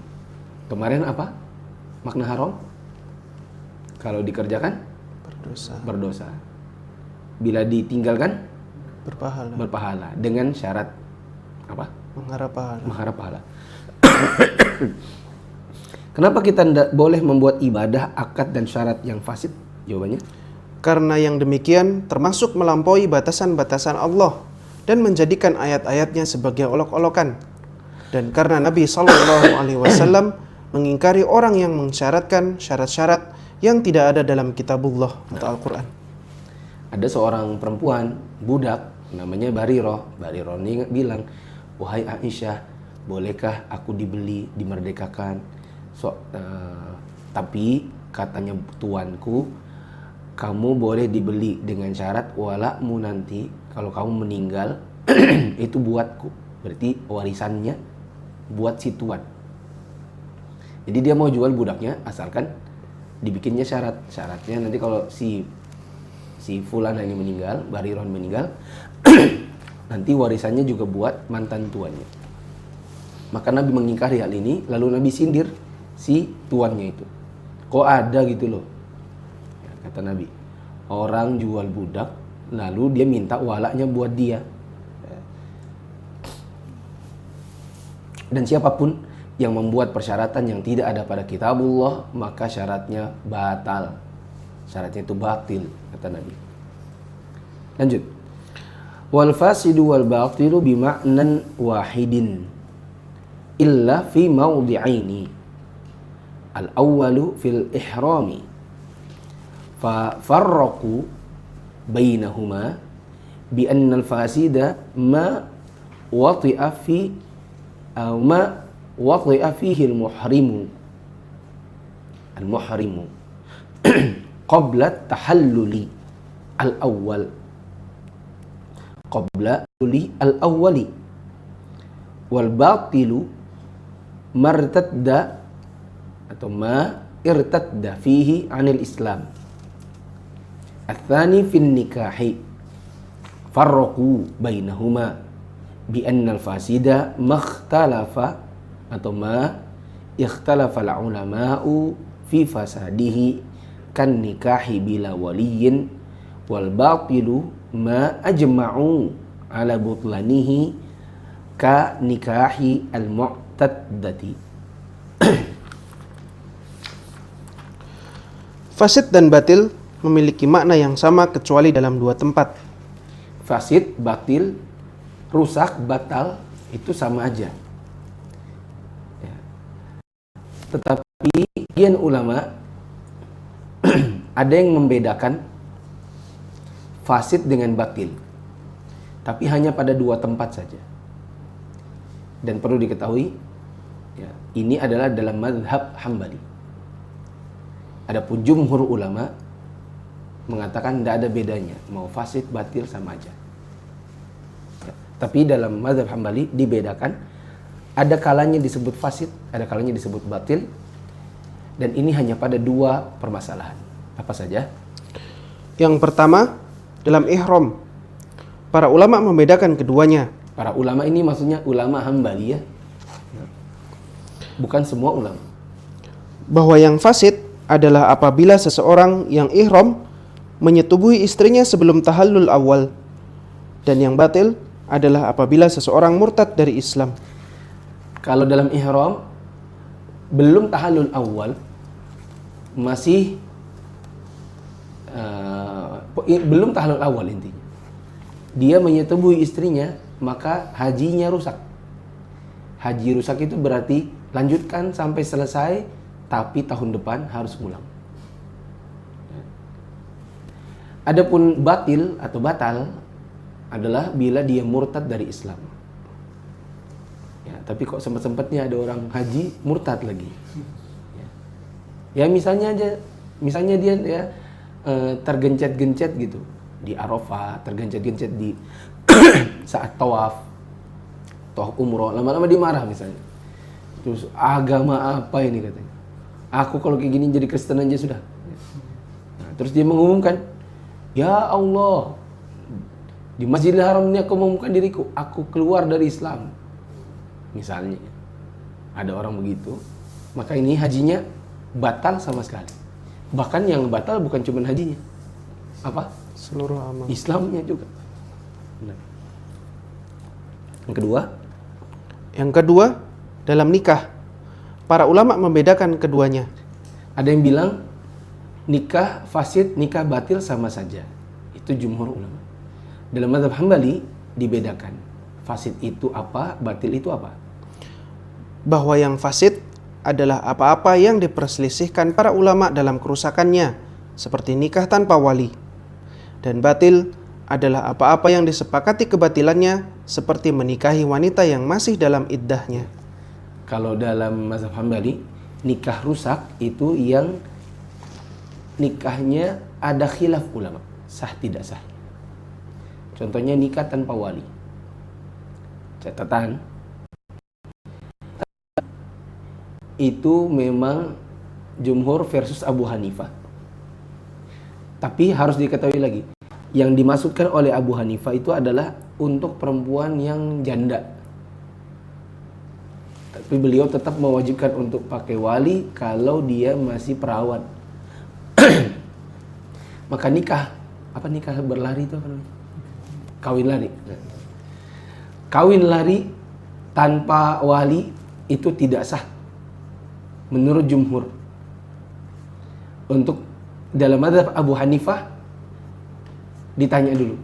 Speaker 1: Kemarin apa makna haram? Kalau dikerjakan berdosa. Bila ditinggalkan berpahala dengan syarat apa? Mengharap pahala. Kenapa kita tidak boleh membuat ibadah, akad, dan syarat yang fasid? Jawabannya?
Speaker 2: Karena yang demikian termasuk melampaui batasan-batasan Allah dan menjadikan ayat-ayatnya sebagai olok-olokan. Dan karena Nabi SAW mengingkari orang yang mensyaratkan syarat-syarat yang tidak ada dalam kitabullah atau Al-Quran.
Speaker 1: Ada seorang perempuan, budak, namanya Bariroh. Bariroh ini bilang, wahai Aisyah, bolehkah aku dibeli, dimerdekakan? Tapi katanya tuanku, kamu boleh dibeli dengan syarat walakmu nanti kalau kamu meninggal itu buatku. Berarti warisannya buat si tuan. Jadi dia mau jual budaknya asalkan dibikinnya syaratnya nanti kalau si fulan ini meninggal, Bariron meninggal, nanti warisannya juga buat mantan tuannya. Maka Nabi mengingkari hal ini, lalu Nabi sindir si tuannya itu. Kok ada gitu loh, ya, kata Nabi, orang jual budak lalu dia minta walaknya buat dia. Dan siapapun yang membuat persyaratan yang tidak ada pada kitabullah, maka syaratnya batal. Syaratnya itu batil, kata Nabi. Lanjut. Wal fasidu wal batilu bima'nan wahidin illa fi mawdi'aini. Al-awwalu fil ihrami. Fa farraqu bainahuma bi anna al-fasida ma wati'a fi ma wati'a fihi al-muhrimu qabla tahalluli al-awwal wal batilu martadda atau ma irtadda fihi anil Islam. Atsani fin nikahi farraqu bainahuma bi anna al-fasida makhtalafa atau ma ikhtalafa al-ulama'u fi fasadihi kan nikahi bila waliyin wal batilu ma ajma'u ala butlanihi ka nikahi al-mu'taddati.
Speaker 2: Fasid dan batil memiliki makna yang sama kecuali dalam dua tempat.
Speaker 1: Fasid, batil, rusak, batal itu sama aja. Ya. Tetapi sebagian ulama ada yang membedakan fasid dengan batil, tapi hanya pada dua tempat saja. Dan perlu diketahui, ya, ini adalah dalam mazhab Hambali. Adapun jumhur ulama mengatakan tidak ada bedanya, mau fasid, batil sama aja. Ya. Tapi dalam mazhab Hambali dibedakan, Ada kalanya disebut fasid, ada kalanya disebut batil. Dan ini hanya pada 2 permasalahan. Apa saja?
Speaker 2: Yang pertama, dalam ihram. Para ulama membedakan keduanya.
Speaker 1: Para ulama ini maksudnya ulama Hambali ya. Bukan semua ulama.
Speaker 2: Bahwa yang fasid adalah apabila seseorang yang ihram menyetubuhi istrinya sebelum tahallul awal. Dan yang batil adalah apabila seseorang murtad dari Islam.
Speaker 1: Kalau dalam ihram belum tahallul awal, masih belum tahallul awal intinya. Dia menyetubuhi istrinya, maka hajinya rusak. Haji rusak itu berarti lanjutkan sampai selesai, tapi tahun depan harus ulang. Adapun batil atau batal adalah bila dia murtad dari Islam. Ya, tapi kok sempat-sempatnya ada orang haji murtad lagi. Ya misalnya dia ya tergencet-gencet gitu di Arafah, tergencet-gencet di saat tawaf umroh, lama-lama dia marah misalnya. Terus agama apa ini katanya? Aku kalau kayak gini jadi Kristen aja sudah. Nah, terus dia mengumumkan, ya Allah, di Masjidil Haram ini aku mengumumkan diriku, aku keluar dari Islam. Misalnya, ada orang begitu, maka ini hajinya batal sama sekali. Bahkan yang batal bukan cuma hajinya, apa?
Speaker 2: Seluruh amal.
Speaker 1: Islamnya juga. Nah. Yang kedua,
Speaker 2: dalam nikah. Para ulama membedakan keduanya.
Speaker 1: ada yang bilang nikah fasid, nikah batil sama saja. Itu jumhur ulama. Dalam mazhab Hambali dibedakan. Fasid itu apa, batil itu apa?
Speaker 2: Bahwa yang fasid adalah apa-apa yang diperselisihkan para ulama dalam kerusakannya, seperti nikah tanpa wali. Dan batil adalah apa-apa yang disepakati kebatilannya, seperti menikahi wanita yang masih dalam iddahnya.
Speaker 1: Kalau dalam mazhab Hambali, nikah rusak itu yang nikahnya ada khilaf ulama, sah tidak sah. Contohnya nikah tanpa wali. Catatan, itu memang jumhur versus Abu Hanifah. Tapi harus diketahui lagi, yang dimaksudkan oleh Abu Hanifah itu adalah untuk perempuan yang janda. Tapi beliau tetap mewajibkan untuk pakai wali kalau dia masih perawan. Maka nikah berlari itu apa namanya? Kawin lari. Kawin lari tanpa wali itu tidak sah menurut jumhur. Untuk dalam mazhab Abu Hanifah ditanya dulu,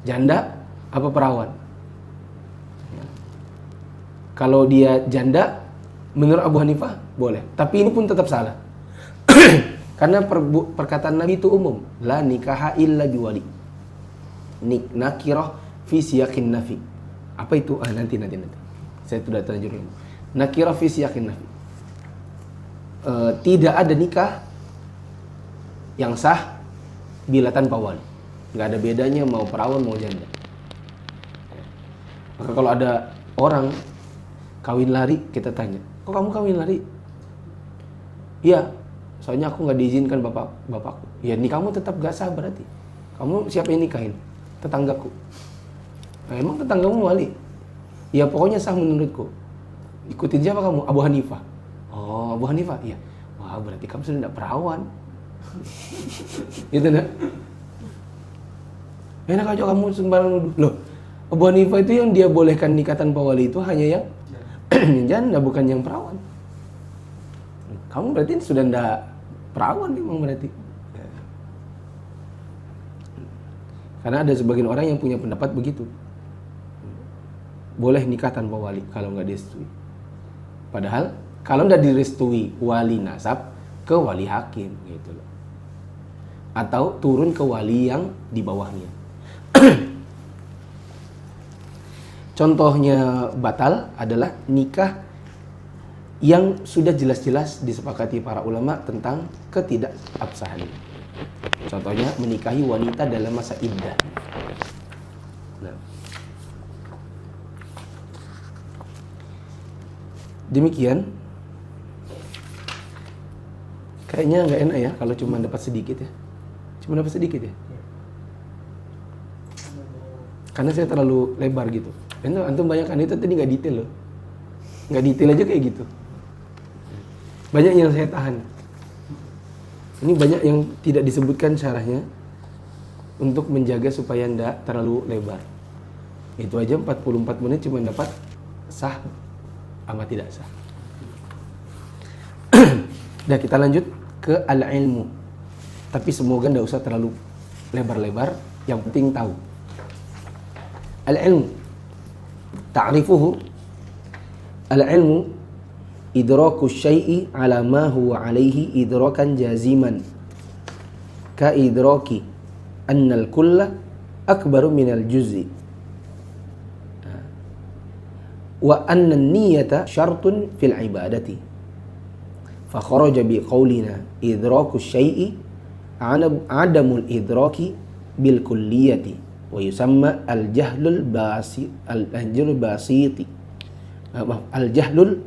Speaker 1: janda apa perawan? Kalau dia janda, menurut Abu Hanifah boleh. Tapi ini pun tetap salah. Karena perkataan Nabi itu umum, la nikaha illa biwali. Nakirah fi siyaqin nafi. Apa itu? Nanti. Saya sudah terlanjur dulu. Nakirah fi siyaqin nafi. Tidak ada nikah yang sah bila tanpa wali. Nggak ada bedanya mau perawan mau janda. Maka kalau ada orang kawin lari, kita tanya, kok kamu kawin lari? Iya, soalnya aku nggak diizinkan bapakku. Ya nikahmu tetap gak sah berarti. Kamu siapa yang nikahin? Tetanggaku. Nah, emang tetanggamu wali? Ya pokoknya sah menurutku. Ikutin siapa kamu? Abu Hanifah. Oh, Abu Hanifah? Iya. Wah, berarti kamu sudah tidak perawan. Gitu nak? Enak aja kamu sembarang nuduh. Loh, Abu Hanifah itu yang dia bolehkan nikah tanpa wali itu hanya yang janda, bukan yang perawan. Kamu berarti sudah tidak perawan memang berarti. Karena ada sebagian orang yang punya pendapat begitu. Boleh nikah tanpa wali kalau nggak direstui. Padahal kalau nggak direstui wali nasab, ke wali hakim gitu loh. Atau turun ke wali yang di bawahnya. Contohnya batal adalah nikah yang sudah jelas-jelas disepakati para ulama tentang ketidakabsahan. Contohnya menikahi wanita dalam masa iddah. Nah. Demikian. Kayaknya nggak enak ya kalau cuma dapat sedikit ya. Cuma dapat sedikit ya. Karena saya terlalu lebar gitu. Antum bayangkan itu tadi nggak detail loh. Nggak detail aja kayak gitu. Banyak yang saya tahan. Ini banyak yang tidak disebutkan syarahnya untuk menjaga supaya ndak terlalu lebar. Itu aja 44 menit cuma dapat sah sama tidak sah. Dah, kita lanjut ke al-ilmu. Tapi semoga ndak usah terlalu lebar-lebar, yang penting tahu. Al-ilmu. Ta'rifuhu. Al-ilmu idraku syai'i ala ma huwa alaihi idrakan jaziman. Ka idraki annal kulla akbaru minal juz'i. Wa anna niyata syartun fil ibadati. Fa kharaja bi qawlina idraku syai'i adamul idraki bil kulliyati wa yusamma al jahlul basit al jahlul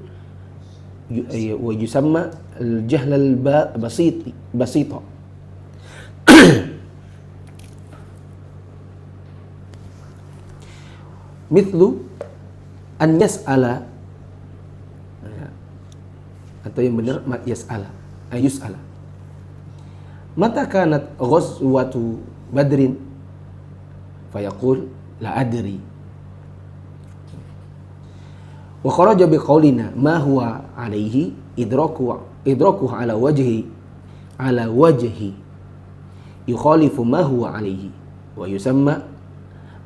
Speaker 1: wa yusamma al jahlul basita. Mithlu an yas'ala, atau yang benar yas'ala, yus'ala. Mata kanat ghazwatu badrin fayaqul la adri. Wa kharaja biqaulina ma huwa alaihi idraku ala wajhi yukhalifu ma huwa alaihi wa yusamma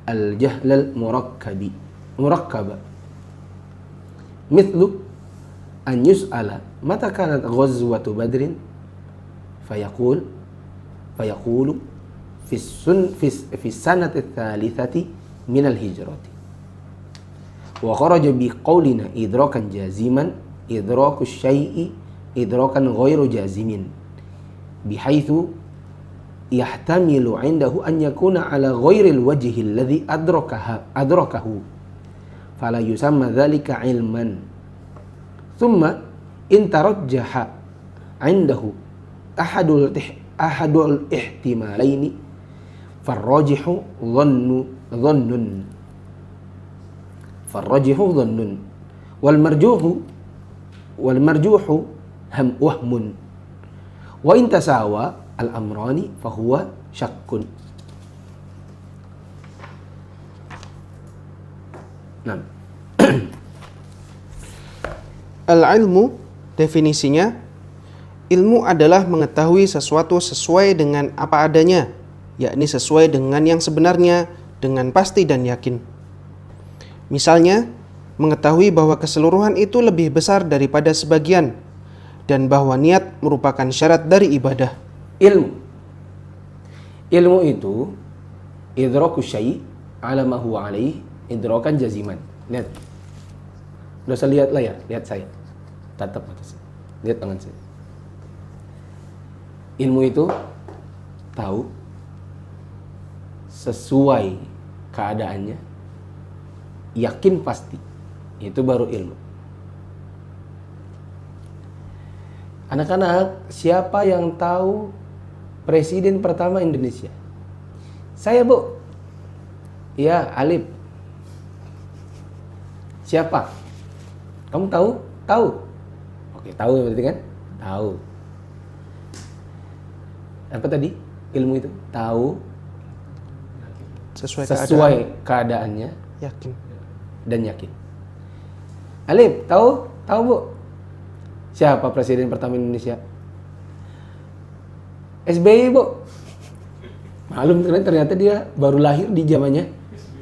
Speaker 1: al jahlal murakkaba. Mithlu an yus'ala mata kanat ghazwatu badrin fayaqulu fi sanati thalithati min al-hijrati. Wa kharaja bi qawlina idrakan jaziman idraku syai'i idrakan ghairu jazimin bihaitsu yahtamilu 'indahu an yakuna 'ala ghairil wajhi alladhi adrakahu fala yusamma dhalika 'ilman. Thumma in tarajjaha 'indahu ahadul ihtimalaini farrajihu dhannun wal marjuhu wahmun wa in tasawa al amrani fahuwa syakkun. Nah.
Speaker 2: Al-ilmu definisinya, ilmu adalah mengetahui sesuatu sesuai dengan apa adanya, yakni sesuai dengan yang sebenarnya, dengan pasti dan yakin. Misalnya, mengetahui bahwa keseluruhan itu lebih besar daripada sebagian, dan bahwa niat merupakan syarat dari ibadah.
Speaker 1: Ilmu itu idraku syai' ala ma huwa alaihi idrakan jaziman. Lihat. Udah usah lihat layar, lihat saya. Tatap mata saya. Lihat tangan saya. Ilmu itu tahu sesuai keadaannya, yakin pasti. Itu baru ilmu. Anak-anak, siapa yang tahu presiden pertama Indonesia? Saya, Bu. Ya, Alif. Siapa? Kamu tahu? Tahu. Oke, tahu berarti kan? Tahu. Apa tadi? Ilmu itu tahu sesuai keadaannya,
Speaker 2: yakin
Speaker 1: dan yakin. Alif, tahu? Tahu, Bu. Siapa presiden pertama Indonesia? SBY, Bu. Malum, ternyata dia baru lahir di zamannya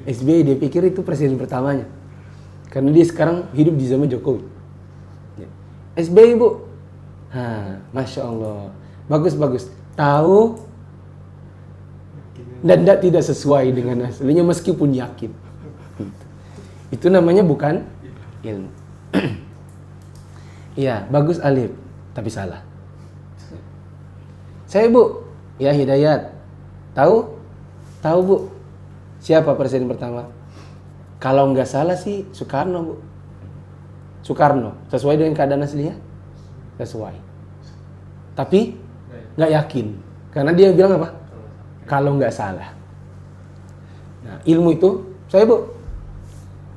Speaker 1: SBY. Dia pikir itu presiden pertamanya. Karena dia sekarang hidup di zaman Jokowi. SBY, Bu. Masya Allah. Bagus. Tahu dan tidak sesuai dengan aslinya meskipun yakin. Itu namanya bukan ilmu. Iya, bagus Alif, tapi salah. Saya, Bu. Ya, Hidayat. Tahu? Tahu, Bu. Siapa presiden pertama? Kalau nggak salah sih Soekarno, Bu. Soekarno, sesuai dengan keadaan aslinya? Sesuai. Tapi nggak yakin, karena dia bilang apa? Kalau nggak salah. Nah, ilmu itu, saya Bu,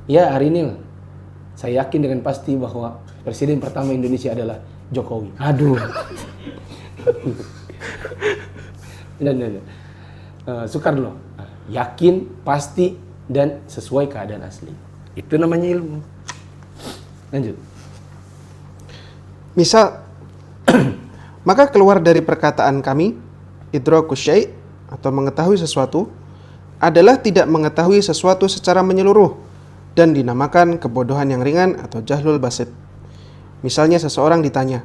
Speaker 1: ya hari ini saya yakin dengan pasti bahwa presiden pertama Indonesia adalah Jokowi. Aduh. Dan Soekarno, yakin, pasti, dan sesuai keadaan asli. Itu namanya ilmu. Lanjut.
Speaker 2: Misal, maka keluar dari perkataan kami, idrakus syai' atau mengetahui sesuatu, adalah tidak mengetahui sesuatu secara menyeluruh dan dinamakan kebodohan yang ringan atau jahlul basit. Misalnya seseorang ditanya,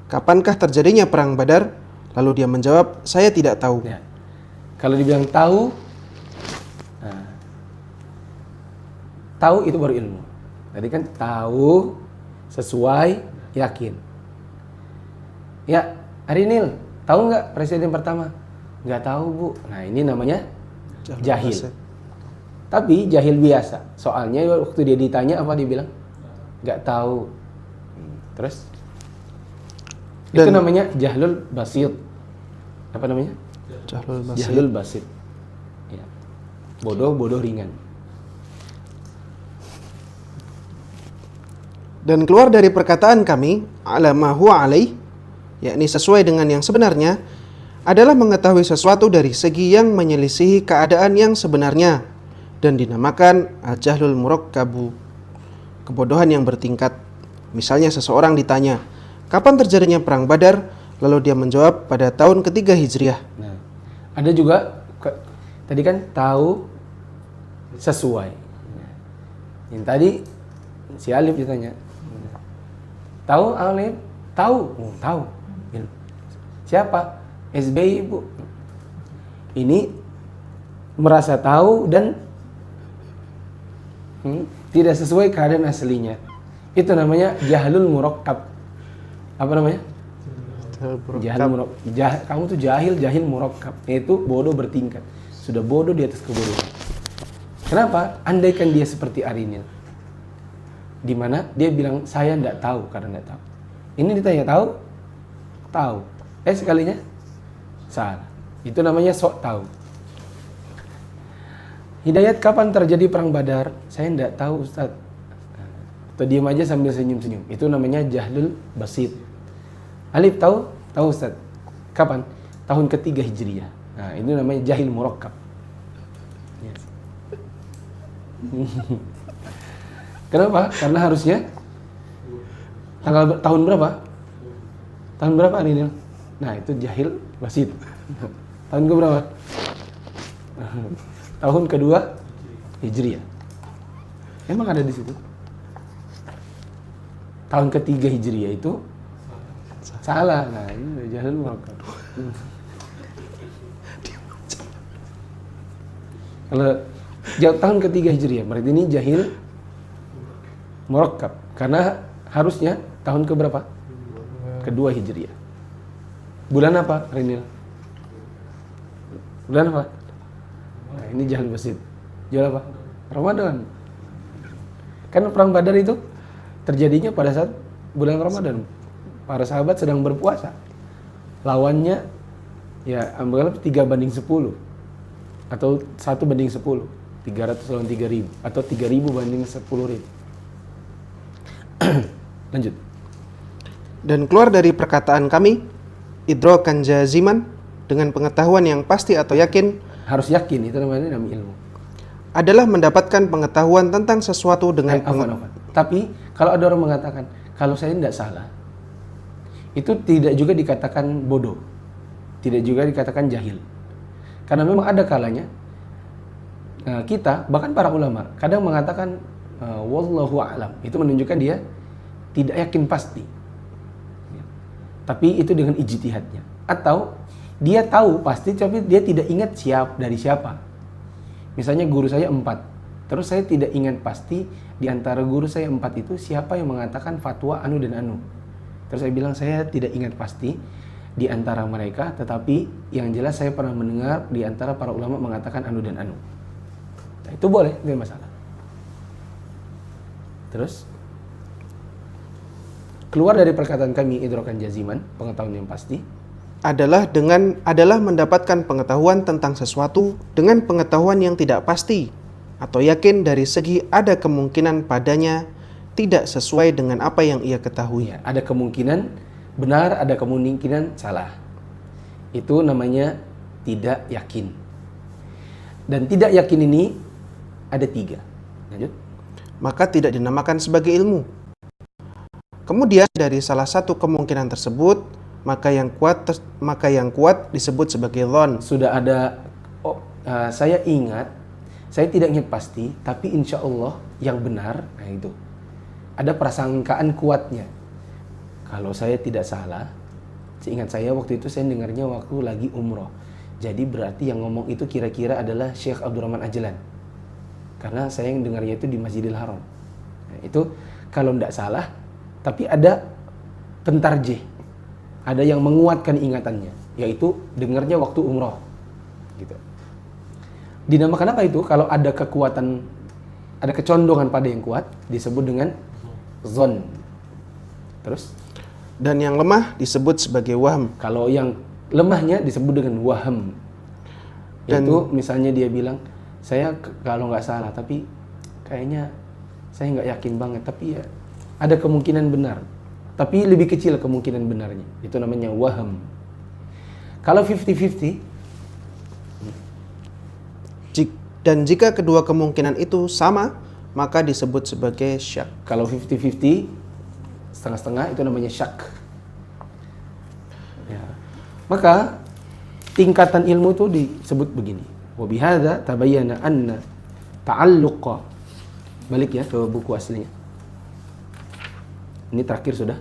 Speaker 2: kapankah terjadinya perang Badar? Lalu dia menjawab, saya tidak tahu.
Speaker 1: Ya. Kalau dibilang tahu, tahu itu baru ilmu. Tadi kan tahu, sesuai, yakin. Ya, Arinil, tahu nggak presiden pertama? Nggak tahu Bu. Nah ini namanya jahil. Tapi jahil biasa. Soalnya waktu dia ditanya apa dia bilang? Nggak tahu. Terus? Itu namanya jahlul basit. Apa namanya?
Speaker 2: Jahlul basit.
Speaker 1: Jahlul basit. Ya. Bodoh ringan.
Speaker 2: Dan keluar dari perkataan kami, ala ma huwa alaih, yakni sesuai dengan yang sebenarnya, adalah mengetahui sesuatu dari segi yang menyelisihi keadaan yang sebenarnya dan dinamakan al-jahlul murakkabu, kebodohan yang bertingkat. Misalnya seseorang ditanya, kapan terjadinya perang Badar? Lalu dia menjawab pada tahun ketiga Hijriah.
Speaker 1: Nah, ada juga tadi kan tahu sesuai. Yang tadi si Alif ditanya, tahu Alif? Tahu, tahu. Siapa? SBY Bu. Ini merasa tahu dan tidak sesuai keadaan aslinya. Itu namanya jahlul murakkab. Apa namanya? Jahil murakkab. Kamu tuh jahil murakkab. Itu bodoh bertingkat. Sudah bodoh di atas kebodohan. Kenapa? Andaikan dia seperti Arinil, di mana dia bilang saya tidak tahu karena tidak tahu. Ini ditanya tahu, tahu. Sekalinya salah. Itu namanya sok tahu. Hidayat, kapan terjadi perang Badar? Saya tidak tahu Ustaz. Atau diam aja sambil senyum-senyum. Itu namanya jahlul basit. Alif tahu? Tahu Ustaz. Kapan? Tahun ketiga Hijriah. Nah, ini namanya jahil murakkab. Yes. Kenapa? Karena harusnya tahun berapa? Tahun berapa ini? Nah, itu jahil basit. Tahun ke berapa? Tahun kedua Hijriah. Emang ada di situ. Tahun ketiga Hijriah itu salah. Nah, ini jahil murakkab. Kalau tahun ketiga Hijriah berarti ini jahil murakkab karena harusnya tahun ke berapa? Kedua Hijriah. Bulan apa, Renil? Bulan apa? Nah, ini jahil basit. Jual apa? Ramadan. Kan perang Badar itu terjadinya pada saat bulan Ramadan. Para sahabat sedang berpuasa. Lawannya ya anggaplah 3:10 atau 1:10. 300 lawan 3000 atau 3000 banding 10.000. Lanjut.
Speaker 2: Dan keluar dari perkataan kami, idrakan jaziman, dengan pengetahuan yang pasti atau yakin,
Speaker 1: harus yakin, itu namanya ilmu.
Speaker 2: Adalah mendapatkan pengetahuan tentang sesuatu dengan
Speaker 1: Tapi kalau ada orang mengatakan kalau saya tidak salah, itu tidak juga dikatakan bodoh, tidak juga dikatakan jahil. Karena memang ada kalanya kita, bahkan para ulama kadang mengatakan wallahu a'lam, itu menunjukkan dia tidak yakin pasti. Tapi itu dengan ijtihadnya. Atau dia tahu pasti tapi dia tidak ingat dari siapa. Misalnya guru saya 4, terus saya tidak ingat pasti di antara guru saya 4 itu siapa yang mengatakan fatwa anu dan anu. Terus saya bilang saya tidak ingat pasti di antara mereka, tetapi yang jelas saya pernah mendengar di antara para ulama mengatakan anu dan anu. Nah, itu boleh, tidak masalah. Terus keluar dari perkataan kami idrakan jaziman, pengetahuan yang pasti,
Speaker 2: adalah mendapatkan pengetahuan tentang sesuatu dengan pengetahuan yang tidak pasti atau yakin dari segi ada kemungkinan padanya tidak sesuai dengan apa yang ia ketahui.
Speaker 1: ya, ada kemungkinan benar, ada kemungkinan salah. Itu namanya tidak yakin. Dan tidak yakin ini ada 3. Lanjut.
Speaker 2: Maka tidak dinamakan sebagai ilmu. Kemudian dari salah satu kemungkinan tersebut, maka yang kuat disebut sebagai dhon.
Speaker 1: Sudah ada, saya tidak ingat pasti, tapi insya Allah yang benar, nah itu. Ada prasangkaan kuatnya. Kalau saya tidak salah, seingat saya waktu itu saya dengarnya waktu lagi umroh. Jadi berarti yang ngomong itu kira-kira adalah Syekh Abdurrahman Ajlan. Karena saya yang dengarnya itu di Masjidil Haram. Nah, itu kalau tidak salah, tapi ada pentarjih. Ada yang menguatkan ingatannya, yaitu dengarnya waktu umroh. Gitu. Dinamakan apa itu? Kalau ada kekuatan, ada kecondongan pada yang kuat, disebut dengan zon. Terus?
Speaker 2: Dan yang lemah disebut sebagai wahm.
Speaker 1: Kalau yang lemahnya disebut dengan waham. Yaitu misalnya dia bilang, saya kalau nggak salah, tapi kayaknya saya nggak yakin banget, tapi ya ada kemungkinan benar. Tapi lebih kecil kemungkinan benarnya. Itu namanya waham. Kalau 50-50,
Speaker 2: dan jika kedua kemungkinan itu sama, maka disebut sebagai syak.
Speaker 1: kalau 50-50, setengah-setengah, itu namanya syak. Ya. Maka tingkatan ilmu itu disebut begini. Wa bihadza tabayyana anna ta'alluqa. Balik ya ke buku aslinya. Ini terakhir sudah.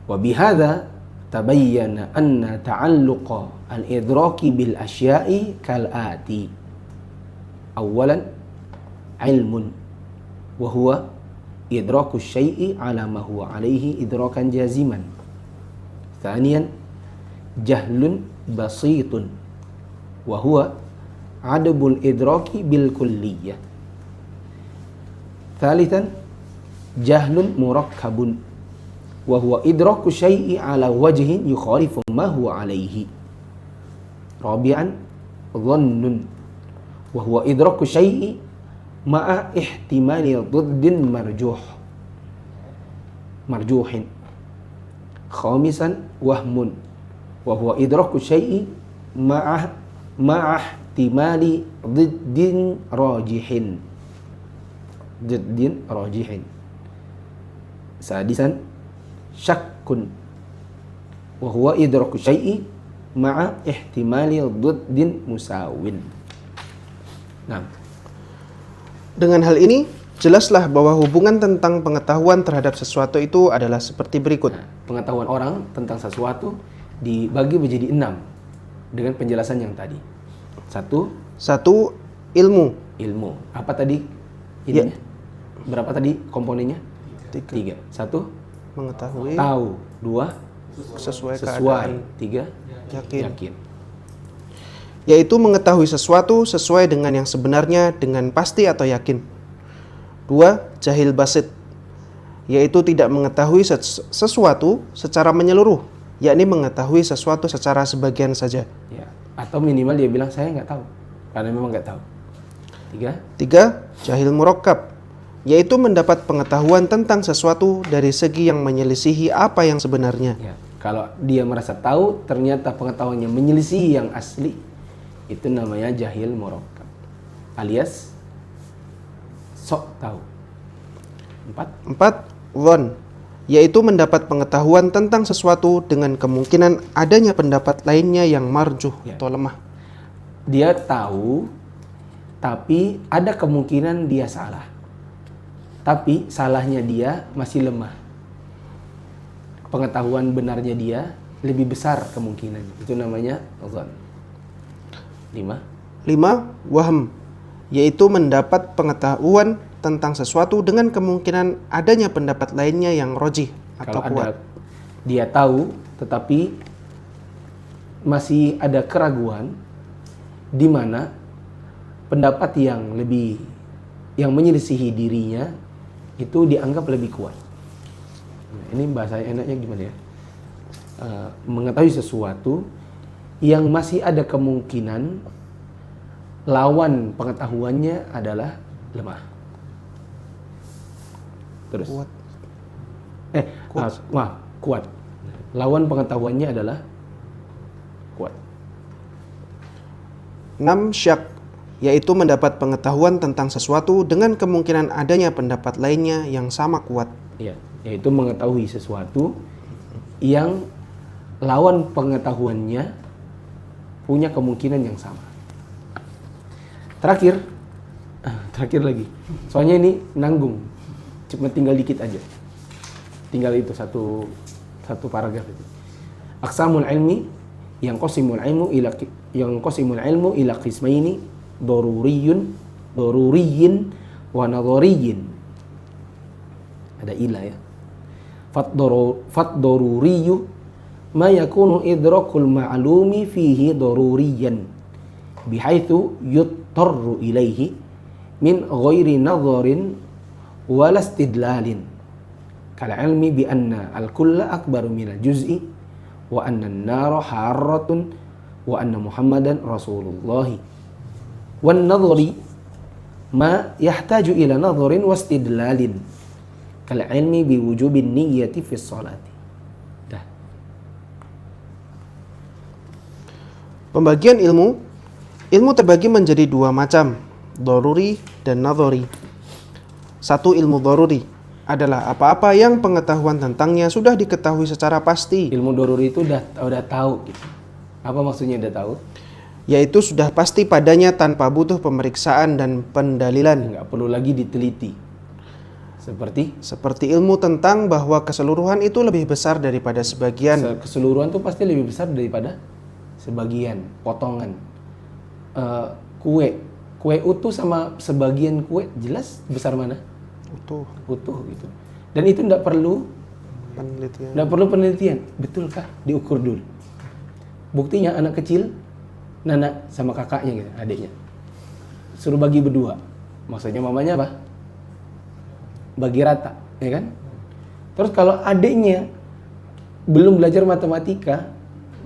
Speaker 1: Wa bihadza tabayyana anna ta'alluqa al-idraki bil asya'i kal ati. Awalan ilmun wa huwa idraku syai'i ala ma huwa alaihi idrakan jaziman. Thaniyan jahlun basitun wa huwa adabul idraki bil kulliyah. Thalithan jahlun murakkabun wa huwa idraku syai'i ala wajhin yukhalifu ma huwa alaihi. Rabi'an dhannun wa huwa idraku syai'i ma'a ihtimali dhiddin marjuhin. Khamisan wahmun wa huwa idraku syai'i ma'a ihtimali dhiddin rajihin. Sadisan syakkun wa huwa idraku syai'i ma'a ihtimali dhiddin musawin. Nah,
Speaker 2: dengan hal ini, jelaslah bahwa hubungan tentang pengetahuan terhadap sesuatu itu adalah seperti berikut.
Speaker 1: Pengetahuan orang tentang sesuatu dibagi menjadi 6 dengan penjelasan yang tadi. Satu,
Speaker 2: ilmu.
Speaker 1: Ilmu. Apa tadi ininya? Berapa tadi komponennya? 3. 1,
Speaker 2: Mengetahui.
Speaker 1: tahu. 2,
Speaker 2: Sesuai.
Speaker 1: sesuai. 3,
Speaker 2: Yakin.
Speaker 1: yakin.
Speaker 2: Yaitu mengetahui sesuatu sesuai dengan yang sebenarnya dengan pasti atau yakin. 2. Jahil basit, yaitu tidak mengetahui sesuatu secara menyeluruh, yakni mengetahui sesuatu secara sebagian saja.
Speaker 1: Ya. Atau minimal dia bilang saya nggak tahu, karena memang nggak tahu.
Speaker 2: 3. Jahil murakkab, yaitu mendapat pengetahuan tentang sesuatu dari segi yang menyelisihi apa yang sebenarnya.
Speaker 1: Ya. Kalau dia merasa tahu, ternyata pengetahuannya menyelisihi yang asli, itu namanya jahil murakkab, alias sok tahu.
Speaker 2: 4. Dhon, yaitu mendapat pengetahuan tentang sesuatu dengan kemungkinan adanya pendapat lainnya yang marjuh atau lemah.
Speaker 1: Dia tahu, tapi ada kemungkinan dia salah. Tapi salahnya dia masih lemah. Pengetahuan benarnya dia lebih besar kemungkinan. Itu namanya dhon. 5.
Speaker 2: Wahm, yaitu mendapat pengetahuan tentang sesuatu dengan kemungkinan adanya pendapat lainnya yang rojih atau kuat.
Speaker 1: Dia tahu, tetapi masih ada keraguan di mana pendapat yang menyelisihi dirinya itu dianggap lebih kuat. Ini bahasa enaknya gimana ya? Mengetahui sesuatu yang masih ada kemungkinan lawan pengetahuannya adalah lemah. Terus. Kuat. Lawan pengetahuannya adalah kuat.
Speaker 2: 6. Syak, yaitu mendapat pengetahuan tentang sesuatu dengan kemungkinan adanya pendapat lainnya yang sama kuat.
Speaker 1: Iya, yaitu mengetahui sesuatu yang lawan pengetahuannya punya kemungkinan yang sama. Terakhir lagi. Soalnya ini nanggung. Cuma tinggal dikit aja. Tinggal itu satu paragraf itu. Aqsamul ilmi yang qasimul ilmu ila qismaini daruriyyin wa nadhariyyin. Ada ila ya. Fad-daruriyyu ma yakunu idrakul ma'lumi fihi daruriyan bihaitsu yuttarru ilaihi min ghairi nadharin wala istidlalin kal ilmi bi anna al-kulla akbaru minal juz'i wa anna an-nara harratun wa anna Muhammadan Rasulullah wan nadhari ma yahtaju ila nadharin wa istidlalin kal ilmi bi wujubin niyyati fi sholati.
Speaker 2: Pembagian ilmu terbagi menjadi dua macam, daruri dan nadhari. 1. Ilmu daruri adalah apa-apa yang pengetahuan tentangnya sudah diketahui secara pasti.
Speaker 1: Ilmu daruri itu udah tahu gitu. Apa maksudnya udah tahu?
Speaker 2: Yaitu sudah pasti padanya tanpa butuh pemeriksaan dan pendalilan.
Speaker 1: Nggak perlu lagi diteliti.
Speaker 2: Seperti ilmu tentang bahwa keseluruhan itu lebih besar daripada sebagian.
Speaker 1: Keseluruhan itu pasti lebih besar daripada sebagian, potongan. Kue utuh sama sebagian kue jelas besar mana? Utuh gitu. Dan itu tidak perlu penelitian. Betulkah? Diukur dulu. Buktinya anak kecil Nana sama kakaknya gitu, adiknya. Suruh bagi berdua. Maksudnya mamanya apa? Bagi rata, ya kan? Terus kalau adiknya belum belajar matematika,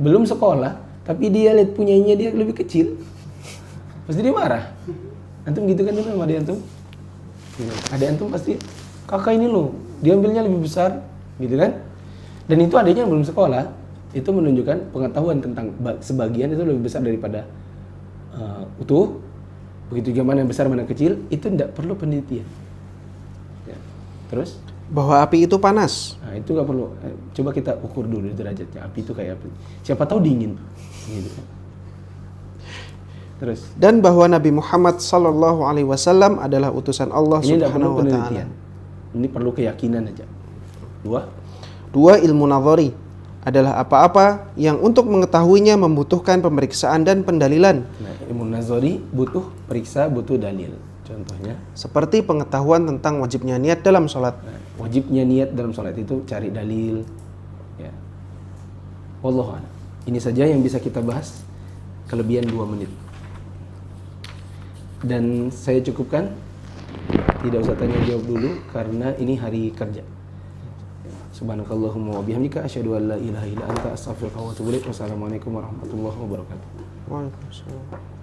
Speaker 1: belum sekolah, tapi dia lihat punyanya dia lebih kecil, pasti dia marah. Antum gitu kan dulu sama adik antum? Adik antum pasti, kakak ini loh, diambilnya lebih besar, gitu kan? Dan itu adiknya belum sekolah, itu menunjukkan pengetahuan tentang sebagian itu lebih besar daripada utuh. Begitu juga mana yang besar, mana yang kecil, itu tidak perlu penelitian. Ya. Terus?
Speaker 2: Bahwa api itu panas.
Speaker 1: Nah, itu nggak perlu. Coba kita ukur dulu derajatnya. Api itu kayak apa? Siapa tahu dingin. Gitu. Terus?
Speaker 2: Dan bahwa Nabi Muhammad SAW adalah utusan Allah Subhanahu wa Ta'ala.
Speaker 1: Ini perlu keyakinan aja.
Speaker 2: 2. Ilmu nadhari adalah apa-apa yang untuk mengetahuinya membutuhkan pemeriksaan dan pendalilan.
Speaker 1: Nah, ilmu nadhari butuh periksa, butuh dalil. Contohnya?
Speaker 2: Seperti pengetahuan tentang wajibnya niat dalam sholat.
Speaker 1: Nah, wajibnya niat dalam sholat itu cari dalil. Ya. Wallahu a'lam. Ini saja yang bisa kita bahas. Kelebihan 2 menit. Dan saya cukupkan. Tidak usah tanya jawab dulu karena ini hari kerja. Subhanakallahumma wa bihamdika asyhadu an la ilaha illa anta astaghfiruka wa atubu ilaik. Wassalamualaikum warahmatullahi wabarakatuh.
Speaker 2: Waalaikumsalam.